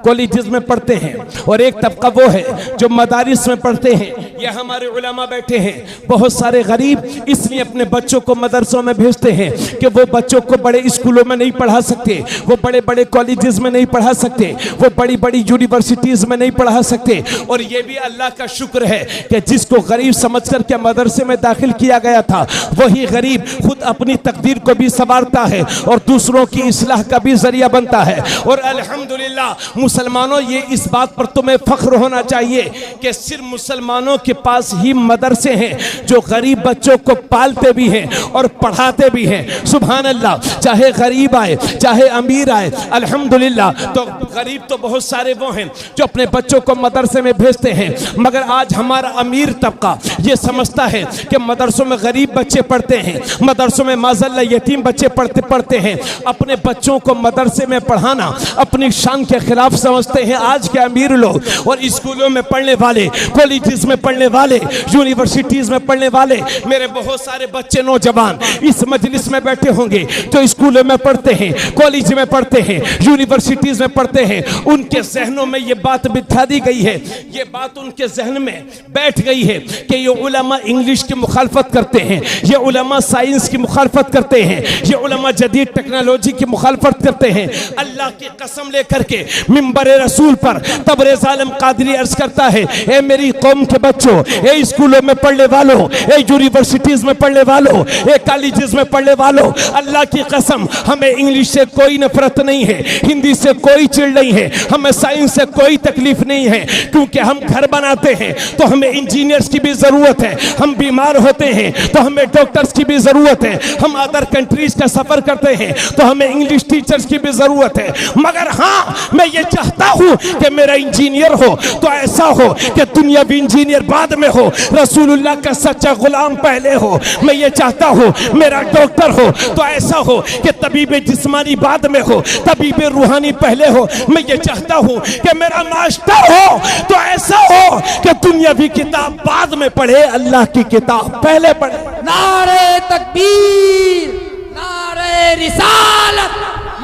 कॉलेजेस में पढ़ते हैं, और एक तबका वो है जो मदारिस में पढ़ते हैं। ये हमारे उलमा बैठे हैं, बहुत सारे गरीब इसलिए अपने बच्चों को मदरसों में भेजते हैं कि वो बच्चों को बड़े स्कूलों में नहीं पढ़ा सकते, वो बड़े बड़े कॉलेजेस में नहीं पढ़ा सकते, वो बड़ी बड़ी यूनिवर्सिटीज में नहीं पढ़ा सकते। और ये भी अल्लाह का शुक्र है कि जिसको गरीब समझ कर के मदरसे में दाखिल किया गया था, वही गरीब खुद अपनी तकदीर को भी संवारता है और दूसरों की इस्लाह का भी जरिया बनता है। और अल्हम्दुलिल्लाह मुसलमानों, ये इस बात पर तुम्हें फख्र होना चाहिए कि सिर्फ मुसलमानों के पास ही मदरसे हैं जो गरीब बच्चों को पालते भी हैं और पढ़ाते भी हैं। सुभान अल्लाह, चाहे गरीब आए चाहे अमीर आए, अल्हम्दुलिल्लाह। तो गरीब तो बहुत सारे वो हैं जो अपने बच्चों को मदरसे में भेजते हैं, मगर आज हमारा अमीर तबका ये समझता है कि मदरसों में गरीब बच्चे पढ़ते हैं, मदरसों में माज़अल्लाह यतीम बच्चे पढ़ते हैं। अपने बच्चों को मदरसे में पढ़ाना अपनी शान के खिलाफ समझते हैं आज के अमीर लोग। और स्कूलों में पढ़ने वाले, कॉलेजेस में पढ़ने वाले, यूनिवर्सिटीज में पढ़ने वाले मेरे बहुत सारे बच्चे नौजवान इस मजलिस में बैठे होंगे जो स्कूलों में पढ़ते हैं, कॉलेज में पढ़ते हैं, यूनिवर्सिटीज में पढ़ते हैं। उनके जहनों में ये बात बिठा दी गई है, ये बात उनके जहन में बैठ गई है कि ये उलमा इंग्लिश की मुखालफत करते हैं, ये उलमा साइंस की मुखालफत करते हैं, ये उलमा जदीद टेक्नोलॉजी की मुखालफत करते हैं। अल्लाह की कसम लेकर के मिंबरे रसूल पर तबरेज़ आलम कादरी अर्ज करता है, ए मेरी कौम के बच्चों, ए स्कूलों में पढ़ने वालों, ए यूनिवर्सिटीज में पढ़ने वालों, ए कॉलेजेस में पढ़ने वालों, अल्लाह की कसम हमें इंग्लिश से कोई नफरत नहीं है, हिंदी से कोई चिढ़ नहीं है, हमें साइंस से कोई तकलीफ नहीं है, क्योंकि हम घर बनाते हैं तो हमें इंजीनियर्स की भी जरूरत है, हम बीमार होते हैं तो हमें डॉक्टर्स की भी जरूरत है, हम अदर कंट्रीज का सफर करते हैं तो हमें इंग्लिश टीचर्स की भी जरूरत है। मगर हाँ, मैं ये चाहता हूं कि मेरा इंजीनियर हो तो ऐसा हो कि दुनियावी इंजीनियर बाद में हो, रसूलुल्लाह का सच्चा गुलाम पहले हो। मैं ये चाहता हूं मेरा डॉक्टर हो तो ऐसा हो कि तबीब जिस्मानी बाद में हो, तबीब रूहानी पहले हो। मैं ये चाहता हूं कि मेरा मास्टर हो तो ऐसा हो कि दुनियावी किताब बाद में पढ़े, अल्लाह की किताब पहले पढ़े। नारे तकबीर, नारे रिसालत,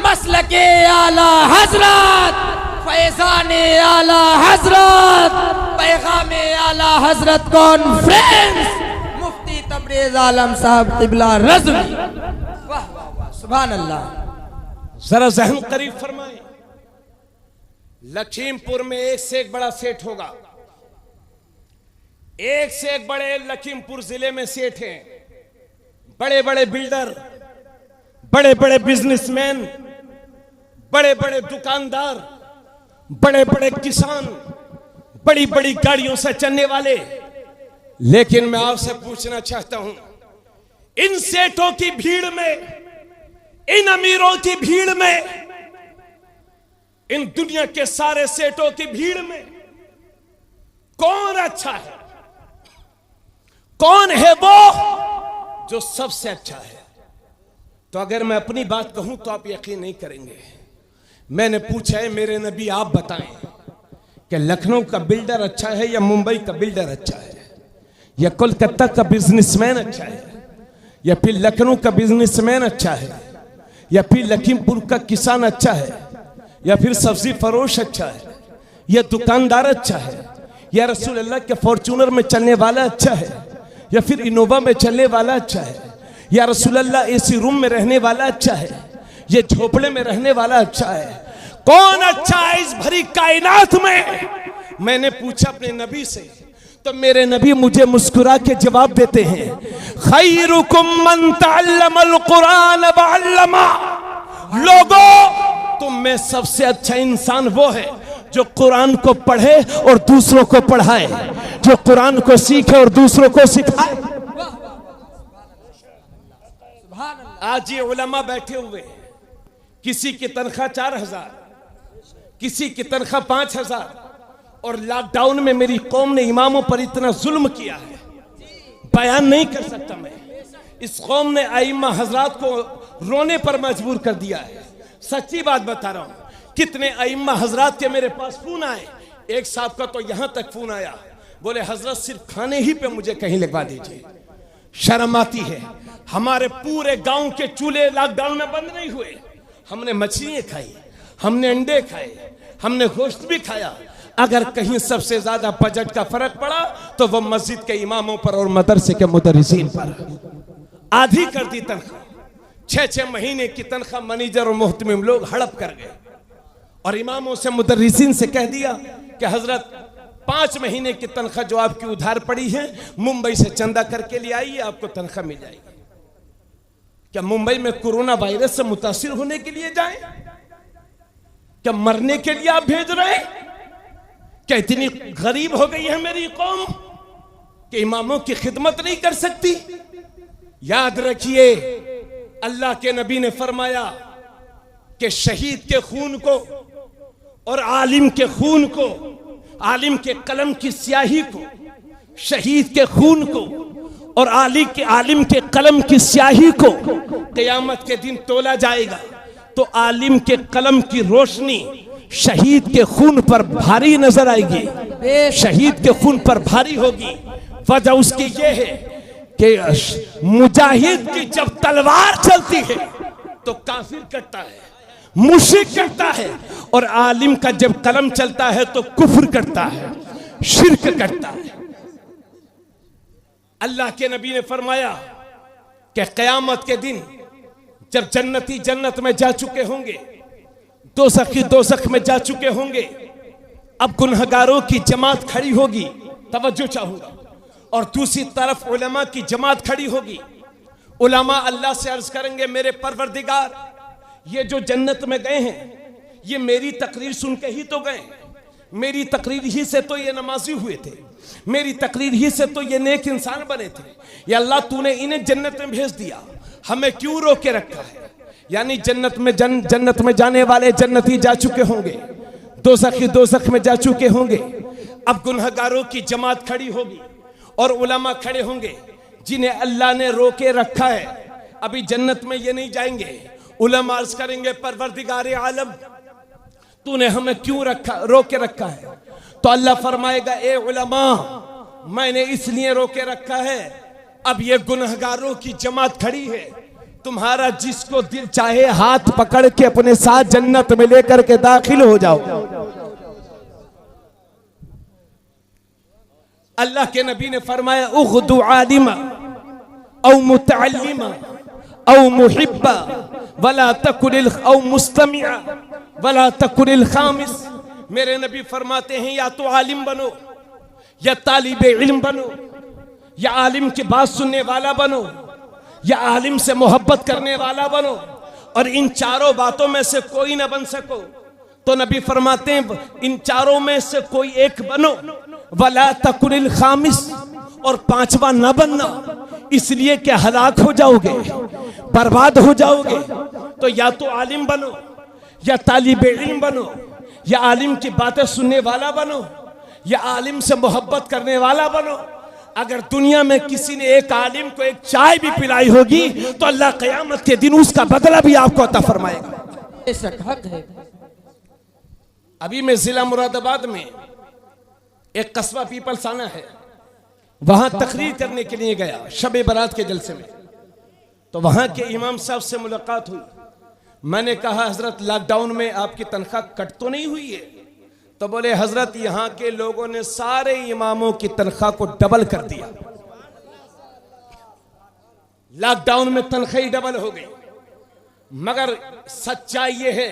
मसलके आला हजरत, फैज़ाने आला हजरत, पैगामे आला हजरत कॉन्फ्रेंस, मुफ्ती तबरेज़ आलम साहब क़िबला रज़वी। वाह वाह वाह, सुभान अल्लाह। जरा जहन करीब फरमाएं, लखीमपुर में एक से एक बड़ा सेठ होगा, एक से एक बड़े लखीमपुर जिले में सेठ हैं, बड़े बड़े बिल्डर, बड़े बड़े बिजनेसमैन, बड़े बड़े दुकानदार, बड़े बड़े किसान, बड़ी बड़ी गाड़ियों से चलने वाले। लेकिन मैं आपसे पूछना चाहता हूं, इन सेठों की भीड़ में, इन अमीरों की भीड़ में, इन दुनिया के सारे सेठों की भीड़ में कौन अच्छा है? कौन है वो जो सबसे अच्छा है? तो अगर मैं अपनी बात कहूं तो आप यकीन नहीं करेंगे। मैंने पूछा है, मेरे नबी आप बताएं कि लखनऊ का बिल्डर अच्छा है या मुंबई का बिल्डर अच्छा है, या कोलकाता का बिजनेसमैन अच्छा है, या फिर लखनऊ का बिजनेसमैन अच्छा है, या फिर लखीमपुर का किसान अच्छा है, या फिर सब्जी फरोश अच्छा है, या दुकानदार अच्छा है, या रसूल अल्लाह के फॉर्चूनर में चलने वाला अच्छा है, या फिर इनोवा में चलने वाला अच्छा है, या रसूल अल्लाह एसी रूम में रहने वाला अच्छा है, ये झोपड़े में रहने वाला अच्छा है? कौन अच्छा है इस भरी कायनात में? मैंने पूछा अपने नबी से, तो मेरे नबी मुझे मुस्कुरा के जवाब देते हैं, खैरुकुम मन तअल्लमल कुरान व अल्लमा। लोगों, तुम में सबसे अच्छा इंसान वो है जो कुरान को पढ़े और दूसरों को पढ़ाए, जो कुरान को सीखे और दूसरों को सिखाए। आज ये उलमा बैठे हुए, किसी की तनख्वाह 4,000, किसी की तनख्वाह 5,000, और लॉकडाउन में मेरी कौम ने इमामों पर इतना जुल्म किया है, बयान नहीं कर सकता मैं। इस कौम ने आइम्मा हजरात को रोने पर मजबूर कर दिया है। सच्ची बात बता रहा हूं, कितने आइम्मा हजरात के मेरे पास फोन आए। एक साहब का तो यहां तक फोन आया, बोले हजरत सिर्फ खाने ही पे मुझे कहीं लगवा दीजिए। शर्म आती है, हमारे पूरे गांव के चूल्हे लॉकडाउन में बंद नहीं हुए, हमने मछलियां खाई, हमने अंडे खाए, हमने गोश्त भी खाया। अगर कहीं सबसे ज्यादा बजट का फर्क पड़ा तो वो मस्जिद के इमामों पर और मदरसे के मुदर्रिसीन पर। आधी कर दी तनख्वाह, 6-6 महीने की तनख्वाह मैनेजर और मोहतमिम लोग हड़प कर गए और इमामों से मुदर्रिसीन से कह दिया कि हजरत 5 महीने की तनख्वाह जो आपकी उधार पड़ी है मुंबई से चंदा करके ले आइए, आपको तनख्वाह मिल जाएगी। क्या मुंबई में कोरोना वायरस से मुतासिर होने के लिए जाएं? क्या मरने के लिए आप भेज रहे हैं? क्या इतनी गरीब हो गई है मेरी कौम कि इमामों की खिदमत नहीं कर सकती? याद रखिए, अल्लाह के नबी ने फरमाया कि शहीद के खून को और आलिम के खून को, आलिम के कलम की स्याही को, शहीद के खून को और आलिम के कलम की स्याही को क़यामत के दिन तोला जाएगा तो आलिम के कलम की रोशनी शहीद के खून पर भारी नजर आएगी, शहीद के खून पर भारी होगी। वजह उसकी यह है कि मुजाहिद की जब तलवार चलती है तो काफिर कटता है, मुशरिक कटता है, और आलिम का जब कलम चलता है तो कुफ्र करता है, शिर्क करता है। अल्लाह के नबी ने फरमाया कि क़यामत के दिन जब जन्नती जन्नत में जा चुके होंगे, दोज़खी दोज़ख में जा चुके होंगे, अब गुनहगारों की जमात खड़ी होगी, तवज्जो चाहूंगा, और दूसरी तरफ उलमा की जमात खड़ी होगी। उलमा अल्लाह से अर्ज करेंगे, मेरे परवरदिगार, ये जो जन्नत में गए हैं ये मेरी तकरीर सुन के ही तो गए, मेरी तकरीर ही से तो ये नमाजी हुए थे, मेरी तकरीर ही से तो ये नेक इंसान बने थे। या अल्लाह तूने इन्हें जन्नत में भेज दिया, हमें क्यों रोके रखा है? यानी जन्नत में जाने वाले जन्नती जा चुके होंगे, दोज़खी दोज़ख में जा चुके होंगे। अब गुनहगारों की जमात खड़ी होगी और उलमा खड़े होंगे जिन्हें अल्लाह ने रोके रखा है, अभी जन्नत में ये नहीं जाएंगे। उलमा अर्ज करेंगे, परवरदिगार आलम, तूने हमें क्यों रोके रखा है? तो अल्लाह फरमाएगा, ए उलमा, मैंने इसलिए रोके रखा है, अब ये गुनहगारों की जमात खड़ी है, तुम्हारा जिसको दिल चाहे हाथ पकड़ के अपने साथ जन्नत में लेकर के दाखिल हो जाओ। अल्लाह के नबी ने फरमाया, उग़दु आलिमा औ मुतअल्लिमा औ मुहिब्बा वला तकुनिल औ मुस्तमिआ वला तकुनिल खामिस। मेरे नबी फरमाते हैं, या तो आलिम बनो, या तालिबे इल्म बनो, या आलिम की बात सुनने वाला बनो, या आलिम से मोहब्बत करने वाला बनो, और इन चारों बातों में से कोई ना बन सको तो नबी फरमाते हैं, इन चारों में से कोई एक बनो, वला तकुनिल खामिस, और 5वां ना बनना, इसलिए कि हलाक हो जाओगे, बर्बाद हो जाओगे। तो या तो आलिम बनो, या तालिबे इल्म बनो, या आलिम की बातें सुनने वाला बनो, या आलिम से मोहब्बत करने वाला बनो। अगर दुनिया में किसी ने एक आलिम को एक चाय भी पिलाई होगी तो अल्लाह क़यामत के दिन उसका बदला भी आपको अता फरमाएगा। अभी मैं जिला मुरादाबाद में एक कस्बा पीपलसाना है, वहां तकरीर करने के लिए गया शब बारात के जलसे में। तो वहां के इमाम साहब से मुलाकात हुई। मैंने कहा, हजरत लॉकडाउन में आपकी तनख्वाह कट तो नहीं हुई है? तो बोले, हजरत यहां के लोगों ने सारे इमामों की तनख्वाह को डबल कर दिया, लॉकडाउन में तनख्वाह डबल हो गई। मगर सच्चाई यह है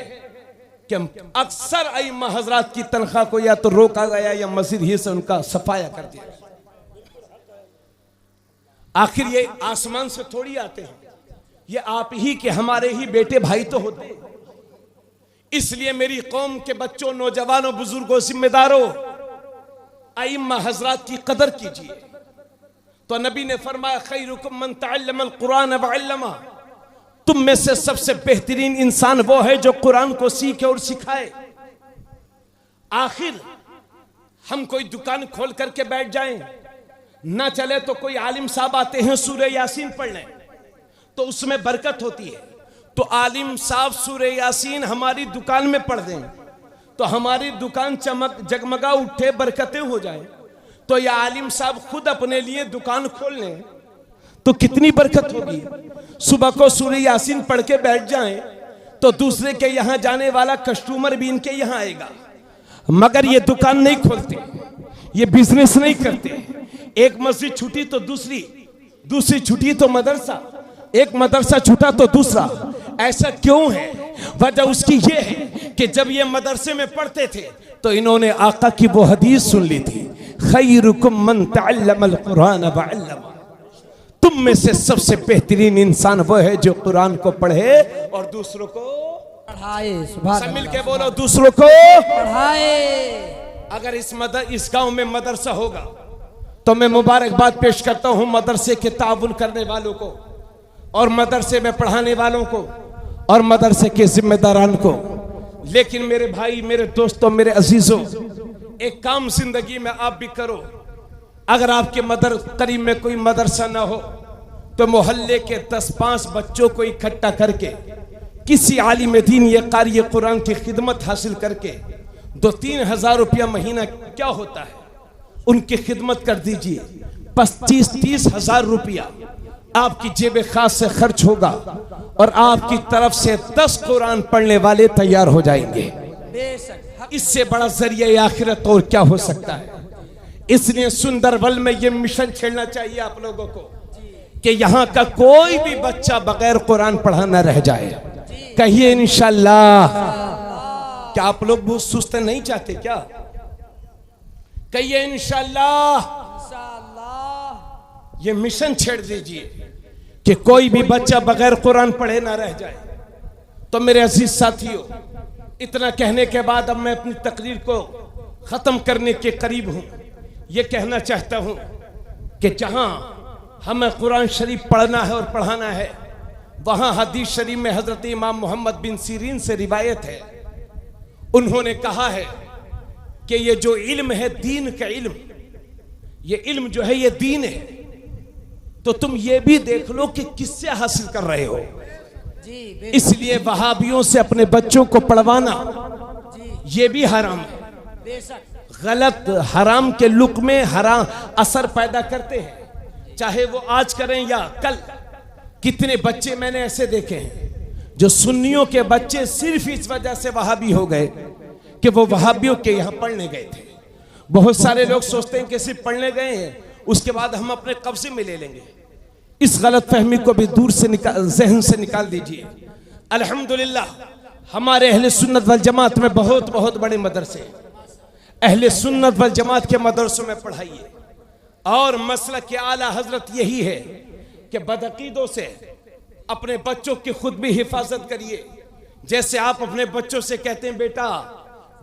कि अक्सर इमाम हजरात की तनख्वाह को या तो रोका गया या मस्जिद ही से उनका सफाया कर दिया। आखिर ये आसमान से थोड़ी आते हैं, ये आप ही के हमारे ही बेटे भाई तो होते हैं। इसलिए मेरी कौम के बच्चों, नौजवानों, बुजुर्गों, जिम्मेदारों, आइम्मा हजरात की कदर कीजिए। तो नबी ने फरमाया, खैरुकुम मन तअल्लमल कुरान व अल्लमा, तुम में से सबसे बेहतरीन इंसान वो है जो कुरान को सीखे और सिखाए। आखिर हम कोई दुकान खोल करके बैठ जाएं, ना चले तो कोई आलिम साहब आते हैं सूरह यासीन पढ़ लें तो उसमें बरकत होती है। तो आलिम साहब सूरह यासीन हमारी दुकान में पढ़ दें तो हमारी दुकान चमक जगमगा उठे, बरकतें हो जाए। तो ये आलिम साहब खुद अपने लिए दुकान खोल लें तो कितनी बरकत होगी। सुबह को सूरह यासीन पढ़ के बैठ जाएं तो दूसरे के यहां जाने वाला कस्टमर भी इनके यहां आएगा, मगर ये दुकान नहीं खोलते, ये बिजनेस नहीं करते। एक मस्जिद छूटी तो दूसरी छूटी तो मदरसा, एक मदरसा छूटा तो दूसरा। ऐसा क्यों है? वजह उसकी ये है कि जब ये मदरसे में पढ़ते थे तो इन्होंने आका की वो हदीस सुन ली थी, खैरुकुम मन तअल्लमल कुरान व अल्लमा। तुम में से सबसे बेहतरीन इंसान वो है जो कुरान को पढ़े और दूसरों को पढ़ाए। सुभान सब मिल अल्लाह, के बोलो, दूसरों को पढ़ाए। अगर इस गांव में मदरसा होगा तो मैं मुबारकबाद पेश करता हूं मदरसे के ताउन करने वालों को और मदरसे में पढ़ाने वालों को और मदरसे के जिम्मेदारान को। लेकिन मेरे भाई, मेरे दोस्तों, मेरे अजीजों, एक काम जिंदगी में आप भी करो। अगर आपके करीब में कोई मदरसा ना हो तो मोहल्ले के 10-5 बच्चों को इकट्ठा करके किसी आलिम दीन या कारी कुरान की खिदमत हासिल करके 2-3 हज़ार रुपया महीना क्या होता है, उनकी खिदमत कर दीजिए। 25-30 हज़ार रुपया आपकी जेब खास से खर्च होगा और आपकी तरफ से 10 कुरान पढ़ने वाले तैयार हो जाएंगे। बेशक इससे बड़ा जरिया आखिरत और क्या हो सकता है। इसलिए सुंदरबल में ये मिशन छेड़ना चाहिए आप लोगों को कि यहाँ का कोई भी बच्चा बगैर कुरान पढ़ा न रह जाए। कहिए इंशाअल्लाह। क्या आप लोग बहुत सुस्त नहीं चाहते क्या? कहिए इंशाअल्लाह। ये मिशन छेड़ दीजिए कि कोई भी बच्चा बगैर कुरान पढ़े ना रह जाए। तो मेरे अजीज साथियों, इतना कहने के बाद अब मैं अपनी तकरीर को खत्म करने के करीब हूं। ये कहना चाहता हूं कि जहां हमें कुरान शरीफ पढ़ना है और पढ़ाना है, वहां हदीस शरीफ में हजरत इमाम मोहम्मद बिन सीरीन से रिवायत है। उन्होंने कहा है कि ये जो इल्म है, दीन का इल्म, ये इल्म जो है ये दीन है। तो तुम ये भी देख लो कि किससे हासिल कर रहे हो। इसलिए वहाबियों से अपने बच्चों को पढ़वाना ये भी हराम है। गलत हराम के लुक में हराम असर पैदा करते हैं, चाहे वो आज करें या कल। कितने बच्चे मैंने ऐसे देखे हैं जो सुन्नियों के बच्चे सिर्फ इस वजह से वहाबी हो गए कि वो वहाबियों के यहां पढ़ने गए थे। बहुत सारे लोग सोचते हैं कि सिर्फ पढ़ने गए हैं, उसके बाद हम अपने कब्जे में ले लेंगे। इस गलत फहमी को भी दूर से जहन से निकाल दीजिए। अल्हम्दुलिल्लाह हमारे अहले सुन्नत वल जमात में बहुत बहुत बड़े मदरसे, अहले सुन्नत वल जमात के मदरसों में पढ़ाइए। और मसला के आला हजरत यही है कि बदअकीदों से अपने बच्चों की खुद भी हिफाजत करिए। जैसे आप अपने बच्चों से कहते हैं बेटा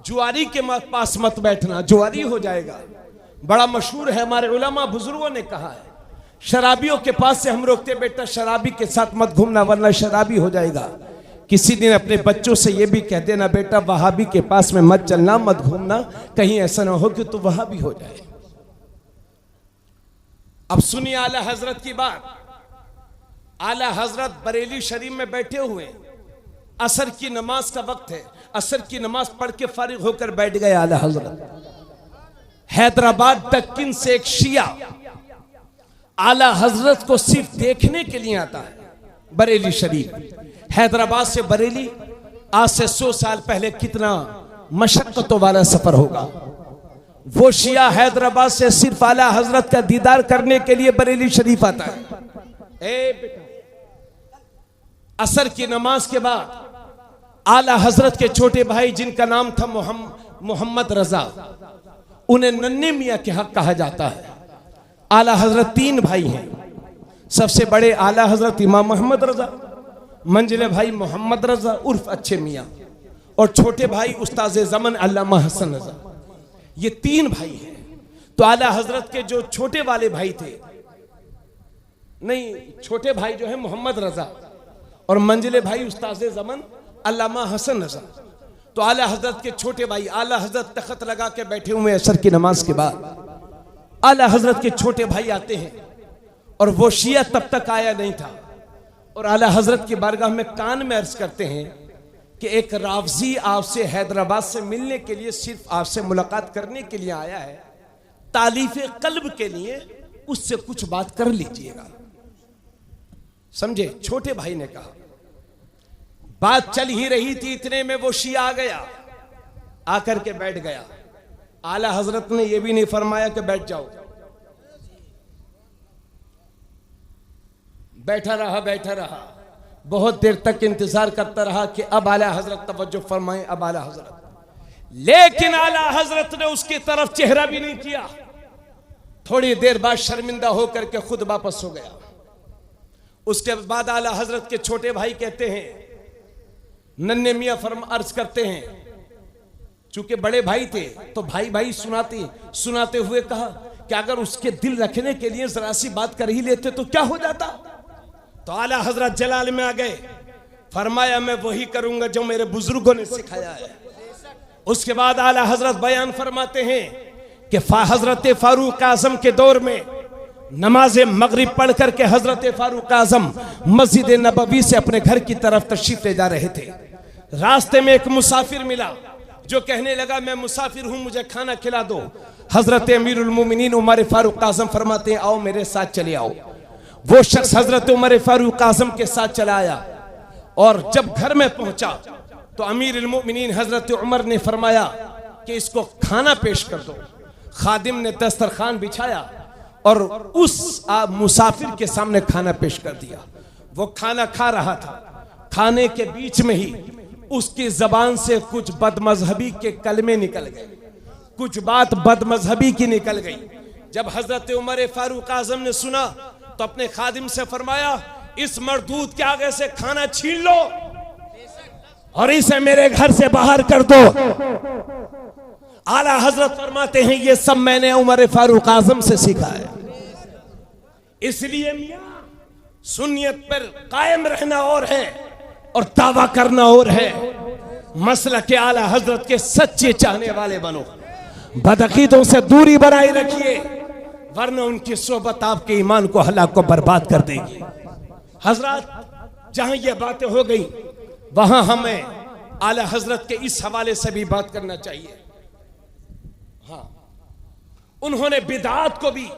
जुआरी के पास मत बैठना, जुआरी हो जाएगा। बड़ा मशहूर है, हमारे उलमा बुजुर्गों ने कहा है। शराबियों के पास से हम रोकते, बेटा शराबी के साथ मत घूमना वरना शराबी हो जाएगा। किसी दिन अपने बच्चों से ये भी कह देना बेटा वहाबी के पास में मत चलना, मत घूमना, कहीं ऐसा ना हो कि तू वहाबी हो जाए। अब सुनिए आला हजरत की बात। आला हजरत बरेली शरीफ में बैठे हुए, असर की नमाज का वक्त है, असर की नमाज पढ़ के फारिग होकर बैठ गए आला हजरत। हैदराबाद दक्किन से एक शिया आला हजरत को सिर्फ देखने के लिए आता है बरेली शरीफ। हैदराबाद से बरेली आज से 100 साल पहले कितना मशक्कतों वाला सफर होगा। वो शिया हैदराबाद से सिर्फ आला हजरत का दीदार करने के लिए बरेली शरीफ आता है। असर की नमाज के बाद आला हजरत के छोटे भाई जिनका नाम था मोहम्मद रजा, उन्हें नन्हे मियां के हक कहा जाता है। आला हजरत 3 भाई हैं। सबसे बड़े आला हजरत इमाम मोहम्मद रजा, मंजिले भाई मोहम्मद रजा उर्फ अच्छे मियां, और छोटे भाई उस्ताद ज़मन अल्लामा हसन रजा। ये 3 भाई हैं। तो आला हजरत के जो छोटे वाले भाई थे, नहीं छोटे भाई जो है मोहम्मद रजा और मंजिले भाई उस्ताद ज़मन अल्लामा हसन रजा। तो आला हजरत के छोटे भाई, आला हजरत तख्त लगा के बैठे हुए असर की नमाज के बाद आला हजरत के छोटे भाई आते हैं और वो शिया तब तक आया नहीं था। और आला हजरत की बारगाह में कान में अर्ज करते हैं कि एक रावजी आपसे हैदराबाद से मिलने के लिए, सिर्फ आपसे मुलाकात करने के लिए आया है, तालीफे कल्ब के लिए उससे कुछ बात कर लीजिएगा। समझे? छोटे भाई ने कहा बात चल ही रही थी, इतने में वो शिया आ गया, आकर के बैठ गया। आला हजरत ने यह भी नहीं फरमाया कि बैठ जाओ, बैठा रहा। बहुत देर तक इंतजार करता रहा कि अब आला हजरत तवज्जो फरमाएं, अब आला हजरत। लेकिन आला हजरत ने उसकी तरफ चेहरा भी नहीं किया। थोड़ी देर बाद शर्मिंदा होकर के खुद वापस हो गया। उसके बाद आला हजरत के छोटे भाई कहते हैं, नन्हे मियां अर्ज करते हैं, चूंकि बड़े भाई थे तो भाई सुनाते हुए कहा कि अगर उसके दिल रखने के लिए जरा सी बात कर ही लेते तो क्या हो जाता। तो आला हजरत जलाल में आ गए, फरमाया मैं वही करूंगा जो मेरे बुजुर्गों ने सिखाया है। उसके बाद आला हजरत बयान फरमाते हैं कि हजरत फारूक आजम के दौर में नमाज मगरिब पढ़ करके हजरत फारूक आजम मस्जिद नबवी से अपने घर की तरफ तशरीफ ले जा रहे थे। रास्ते में एक मुसाफिर मिला जो कहने लगा मैं मुसाफिर हूं, मुझे खाना खिला दो। हजरत अमीरुल मोमिनीन उमर फारूक आजम फरमाते हैं आओ मेरे साथ चले आओ। वो शख्स हजरत उमर फारूक आजम के साथ चला आया और जब घर में पहुंचा तो अमीरुल मोमिनीन हजरत उमर ने फरमाया कि इसको खाना पेश कर दो। खादिम ने दस्तरखान बिछाया और उस मुसाफिर के सामने खाना पेश कर दिया। वो खाना खा रहा था, खाने के बीच में ही उसकी जबान से कुछ बदमजहबी के कलमे निकल गए, कुछ बात बदमजहबी की निकल गई। जब हजरत उमर फारूक आजम ने सुना तो अपने खादिम से फरमाया इस मरदूद के आगे से खाना छीन लो और इसे मेरे घर से बाहर कर दो। आला हजरत फरमाते हैं ये सब मैंने उमर फारूक आजम से सीखा है। इसलिए मियां सुन्नियत पर कायम रहना और है और दावा करना और है। मसला के आला हजरत के सच्चे चाहने वाले बनो, बदअकीदों से दूरी बनाए रखिए, वरना उनकी सोबत आपके ईमान को हलाक को बर्बाद कर देगी। हजरत जहां ये बातें हो गई वहां हमें आला हजरत के इस हवाले से भी बात करना चाहिए। हाँ, उन्होंने बिदात को भी,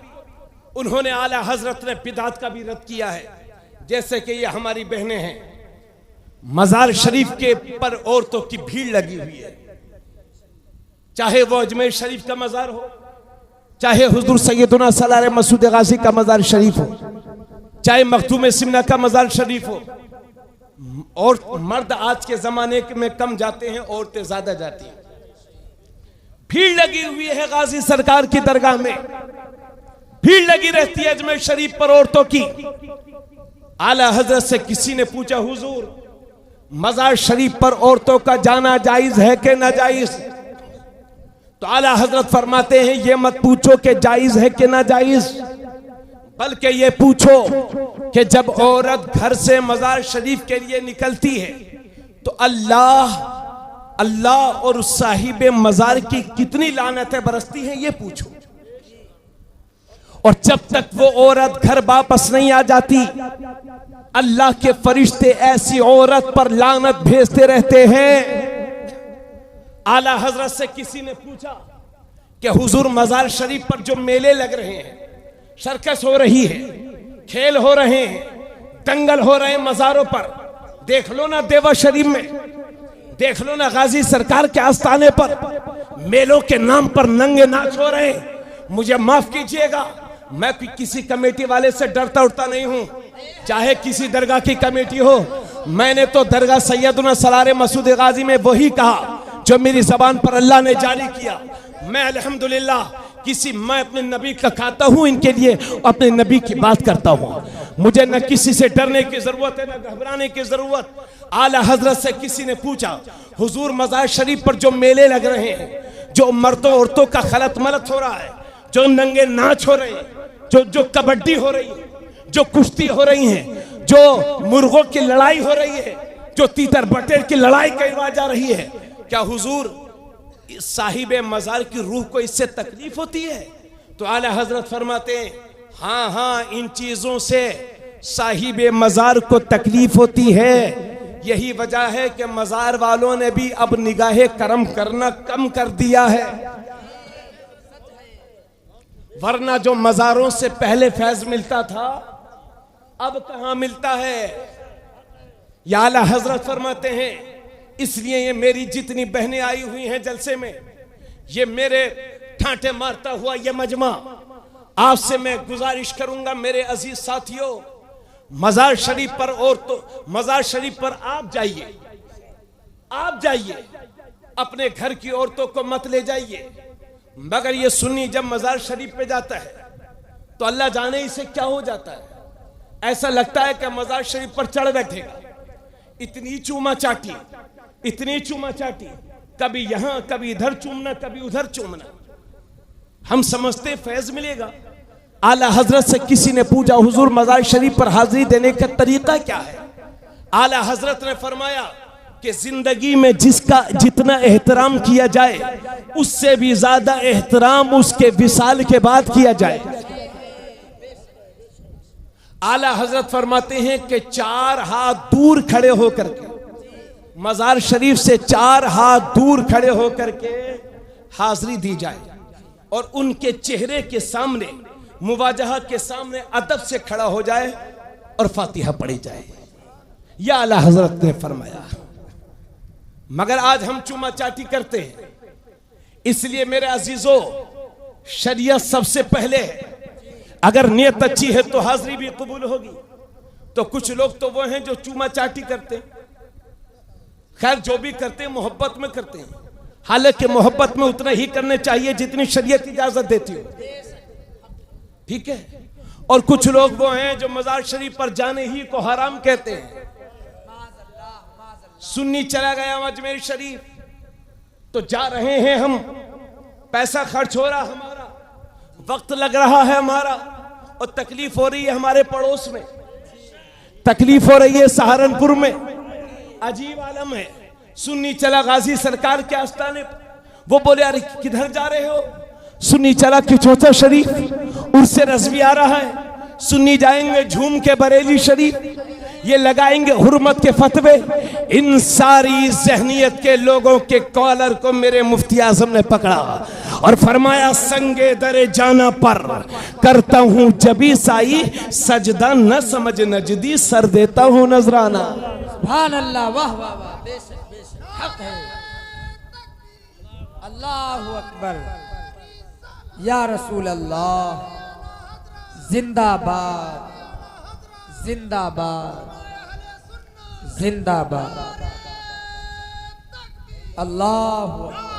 उन्होंने आला हजरत ने बिदात का भी रद्द किया है। जैसे कि ये हमारी बहनें हैं, मजार शरीफ के पर औरतों की भीड़ लगी हुई है, चाहे वो अजमेर शरीफ का मजार हो, चाहे हुजूर सैयदुना सलार मसूद गाजी का मजार शरीफ हो, चाहे मखदूम सिमना का मजार शरीफ हो। और मर्द आज के जमाने में कम जाते हैं, औरतें ज्यादा जाती हैं। भीड़ लगी हुई है गाजी सरकार की दरगाह में, भीड़ लगी रहती है अजमेर शरीफ पर औरतों की। आला हजरत से किसी ने पूछा हुजूर मजार शरीफ पर औरतों का जाना जायज है कि नाजायज? तो आला हजरत फरमाते हैं ये मत पूछो कि जायज है कि नाजायज, बल्कि ये पूछो कि जब औरत घर से मजार शरीफ के लिए निकलती है तो अल्लाह और उस साहिबे मजार की कितनी लानतें बरसती हैं, ये पूछो। और जब तक वो औरत घर वापस नहीं आ जाती, अल्लाह के फरिश्ते ऐसी औरत पर लानत भेजते रहते हैं। आला हजरत से किसी ने पूछा कि हुजूर मजार शरीफ पर जो मेले लग रहे हैं, सर्कस हो रही है, खेल हो रहे हैं, दंगल हो रहे हैं मजारों पर, देख लो ना देवा शरीफ में, देख लो ना गाजी सरकार के आस्थाने पर मेलों के नाम पर नंगे नाच हो रहे हैं। मुझे माफ कीजिएगा, मैं किसी कमेटी वाले से डरता उड़ता नहीं हूं, चाहे किसी दरगाह की कमेटी हो। मैंने तो दरगाह सैयदुना सलार मसूद गाजी में वही कहा जो मेरी जबान पर अल्लाह ने जारी किया। मैं अल्हम्दुलिल्लाह मैं अपने नबी का खाता हूं, इनके लिए अपने नबी की बात करता हूं। मुझे न किसी से डरने की जरूरत है, न घबराने की जरूरत। आला हजरत से किसी ने पूछा हुजूर मजार शरीफ पर जो मेले लग रहे हैं, जो मर्दों औरतों का खलत मलत हो रहा है, जो नंगे नाच हो रहे हैं, जो कबड्डी हो रही है, जो कुश्ती हो रही है, जो मुर्गों की लड़ाई हो रही है, जो तीतर बटेर की लड़ाई करवाई जा रही है, क्या हुजूर साहिबे मजार की रूह को इससे तकलीफ होती है? तो आला हजरत फरमाते हैं हाँ, इन चीजों से साहिबे मजार को तकलीफ होती है। यही वजह है कि मजार वालों ने भी अब निगाहे करम करना कम कर दिया है, वरना जो मजारों से पहले फैज मिलता था अब कहां मिलता है। या आला हजरत फरमाते हैं, इसलिए ये मेरी जितनी बहनें आई हुई हैं जलसे में, ये मेरे ठांटे मारता हुआ ये मजमा, आपसे मैं गुजारिश करूंगा मेरे अजीज साथियों, मजार शरीफ पर और तो मजार शरीफ पर आप जाइए, अपने घर की औरतों को मत ले जाइए। मगर ये सुन्नी जब मजार शरीफ पे जाता है तो अल्लाह जाने इसे क्या हो जाता है, ऐसा लगता है कि मजार शरीफ पर चढ़ बैठेगा। इतनी चूमा चाटी, कभी यहां कभी इधर चूमना, कभी उधर चूमना। हम समझते फैज मिलेगा। आला हजरत से किसी ने पूछा, हुजूर मजार शरीफ पर हाजिरी देने का तरीका क्या है? आला हजरत ने फरमाया कि जिंदगी में जिसका जितना एहतराम किया जाए उससे भी ज्यादा एहतराम उसके विसाल के बाद किया जाए। आला हजरत फरमाते हैं कि 4 हाथ दूर खड़े होकर के, मजार शरीफ से 4 हाथ दूर खड़े होकर के हाजिरी दी जाए और उनके चेहरे के सामने, मुवाजहा के सामने अदब से खड़ा हो जाए और फातिहा पढ़ी जाए। या आला हजरत ने फरमाया। मगर आज हम चूमा चाटी करते हैं। इसलिए मेरे अजीजों, शरीयत सबसे पहले है। अगर नियत अच्छी है तो हाजिरी भी कबूल होगी। तो कुछ लोग तो वो हैं जो चूमा चाटी करते हैं। खैर जो भी करते हैं मोहब्बत में करते हैं, हालांकि मोहब्बत में उतना ही करने चाहिए जितनी शरीयत इजाजत देती हो, ठीक है। और कुछ लोग वो हैं जो मजार शरीफ पर जाने ही को हराम कहते हैं। सुन्नी चला गया अजमेर शरीफ तो जा रहे हैं हम, पैसा खर्च हो रहा हमारा, वक्त लग रहा है हमारा, और तकलीफ हो रही है हमारे पड़ोस में, तकलीफ हो रही है सहारनपुर में। अजीब आलम है। सुन्नी चला गाजी सरकार के आस्थाने, वो बोले अरे किधर जा रहे हो? सुन्नी चला किचौथा शरीफ, उससे रज़वी आ रहा है। सुन्नी जाएंगे झूम के बरेली शरीफ, ये लगाएंगे हुर्मत के फतवे। इन सारी जहनियत के लोगों के कॉलर को मेरे मुफ्ती आजम ने पकड़ा और फरमाया, संगे दरे जाना पर करता हूं जबी साई, सजदा न समझ नजदी, सर देता हूं नजराना। सुभान अल्लाह, वाह वाह वाह, बेशक बेशक हक है। अल्लाहु अकबर, या रसूल अल्लाह, जिंदाबाद जिंदाबाद जिंदाबाद। अल्लाह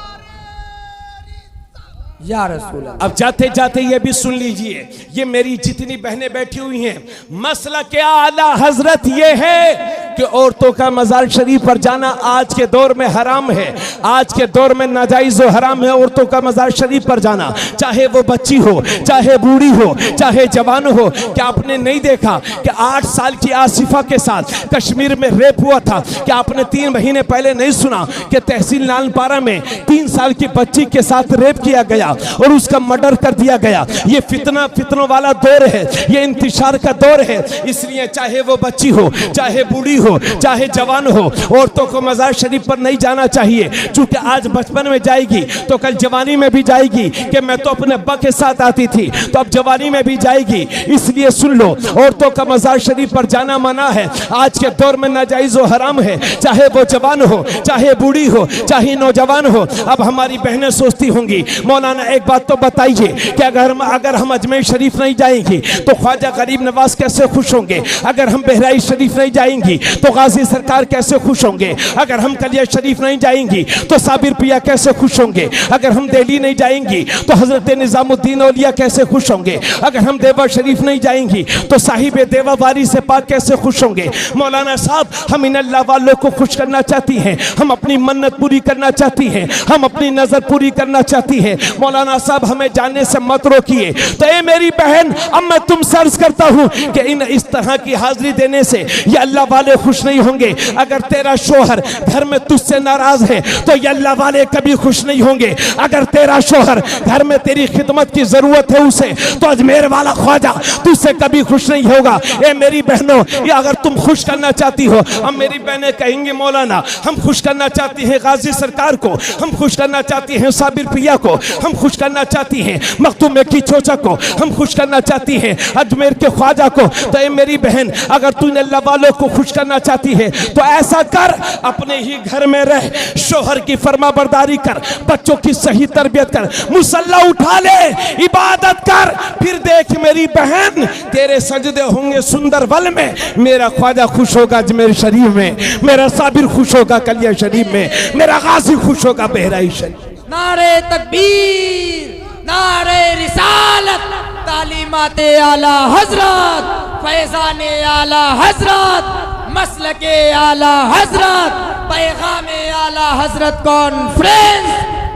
या रसूल। अब जाते जाते ये भी सुन लीजिए, ये मेरी जितनी बहनें बैठी हुई हैं, मसला क्या आला हजरत ये है कि औरतों का मजार शरीफ पर जाना आज के दौर में हराम है। आज के दौर में नाजायज और हराम है औरतों का मजार शरीफ पर जाना, चाहे वो बच्ची हो, चाहे बूढ़ी हो, चाहे जवान हो। क्या आपने नहीं देखा कि 8 साल की आसिफा के साथ कश्मीर में रेप हुआ था? क्या आपने 3 महीने पहले नहीं सुना कि तहसील नालपारा में 3 साल की बच्ची के साथ रेप किया गया और उसका मर्डर कर दिया गया? ये फितनों वाला दौर है, ये इंतशार का दौर है। इसलिए चाहे वो बच्ची हो, चाहे बूढ़ी हो, चाहे जवान हो, औरतों को मजार शरीफ पर नहीं जाना चाहिए। चूंकि आज बचपन में जाएगी तो कल जवानी में भी जाएगी कि मैं तो अपने अब्बा के साथ आती थी, तो अब जवानी में भी जाएगी। इसलिए सुन लो, औरतों का मजार शरीफ पर जाना मना है। आज के दौर में नाजायज और हराम है, चाहे वो जवान हो, चाहे बूढ़ी हो, चाहे नौजवान हो। अब हमारी बहनें सोचती होंगी, मौलाना एक बात तो बताइए कि अगर हम अजमेर शरीफ नहीं जाएंगे तो ख्वाजा गरीब नवाज कैसे खुश होंगे? अगर हम बहराइच शरीफ नहीं जाएंगी तो गाजी सरकार कैसे खुश होंगे? अगर हम कलिया शरीफ नहीं जाएंगी तो साबिर पिया कैसे खुश होंगे? अगर हम दिल्ली नहीं जाएंगी तो हजरत निजामुद्दीन औलिया कैसे खुश होंगे? अगर हम देवा शरीफ नहीं जाएंगी तो साहिब देवा वारी से पाक कैसे खुश होंगे? मौलाना साहब, हम इन अल्लाह वालों को खुश करना चाहती हैं, हम अपनी मन्नत पूरी करना चाहती हैं, हम अपनी नजर पूरी करना चाहती हैं। मौलाना साहब, हमें जानने से मत रोकिए। तो ये मेरी बहन, अब मैं तुमसे अर्ज करता हूं कि इस तरह की हाजिरी देने से ये अल्लाह वाले खुश नहीं होंगे। अगर तेरा शोहर घर में तुझसे नाराज है तो ये अल्लाह वाले कभी खुश नहीं होंगे। अगर तेरा शोहर घर में तेरी खिदमत की जरूरत है उसे, तो अजमेर वाला ख्वाजा तुझसे कभी खुश नहीं होगा। ए मेरी बहनों, ये अगर तुम खुश करना चाहती हो, अब मेरी बहनें कहेंगी मौलाना हम खुश करना चाहती हैं गाजी सरकार को, हम खुश करना चाहती हैं साबिर पिया को, हम खुश करना चाहती हैं मखदूम की चोचा को, हम खुश करना चाहती हैं अजमेर के ख्वाजा को। तो ए मेरी बहन, अगर तूने अल्लाह वालों को खुश करना चाहती है तो ऐसा कर, अपने ही घर में रह, शोहर की फरमाबरदारी कर, बच्चों की सही तरबियत कर, मुसल्ला उठा ले, इबादत कर, फिर देख मेरी बहन तेरे सजदे होंगे सुंदर वल में, मेरा ख्वाजा खुश होगा अजमेर शरीफ में, मेरा साबिर खुश होगा कलिया शरीफ में, मेरा गाजी खुश होगा बहराइच शरीफ। नारे तकबीर, नारे रिसालत, तालीमाते आला हजरत, फैजाने आला हजरत, मसलके आला हजरत, पैगामे आला हजरत कॉन्फ्रेंस,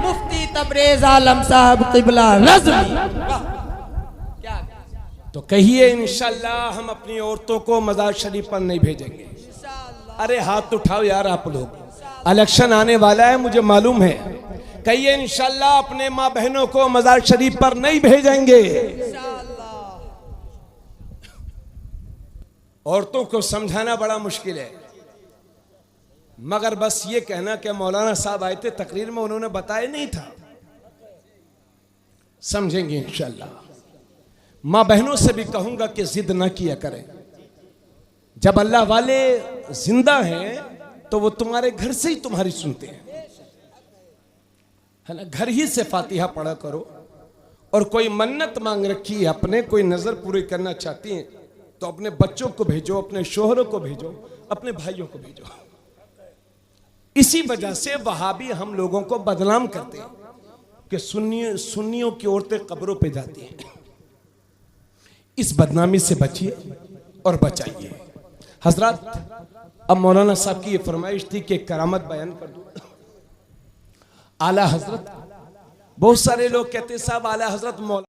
मुफ्ती तबरेज आलम साहब किबला रज़वी। तो कहिए इंशाल्लाह हम अपनी औरतों को मजार शरीफ पर नहीं भेजेंगे। अरे हाथ उठाओ यार आप लोग, इलेक्शन आने वाला है मुझे मालूम है। कहिए इंशाल्लाह अपने माँ बहनों को मजार शरीफ पर नहीं भेजेंगे। औरतों को समझाना बड़ा मुश्किल है, मगर बस ये कहना कि मौलाना साहब आए थे तकरीर में, उन्होंने बताया नहीं था, समझेंगे इंशाल्लाह। माँ बहनों से भी कहूंगा कि जिद ना किया करें। जब अल्लाह वाले जिंदा हैं तो वो तुम्हारे घर से ही तुम्हारी सुनते हैं, है ना। घर ही से फातिहा पढ़ा करो, और कोई मन्नत मांग रखी है अपने, कोई नजर पूरी करना चाहती हैं तो अपने बच्चों को भेजो, अपने शोहरों को भेजो, अपने भाइयों को भेजो। इसी वजह से वहाबी हम लोगों को बदनाम करते हैं कि सुन्नियों की औरतें कब्रों पे जाती हैं। इस बदनामी से बचिए और बचाइए। हजरत, अब मौलाना साहब की ये फरमाइश थी कि करामत बयान कर दूं। आला हजरत, बहुत सारे लोग कहते साहब आला हजरत मौलाना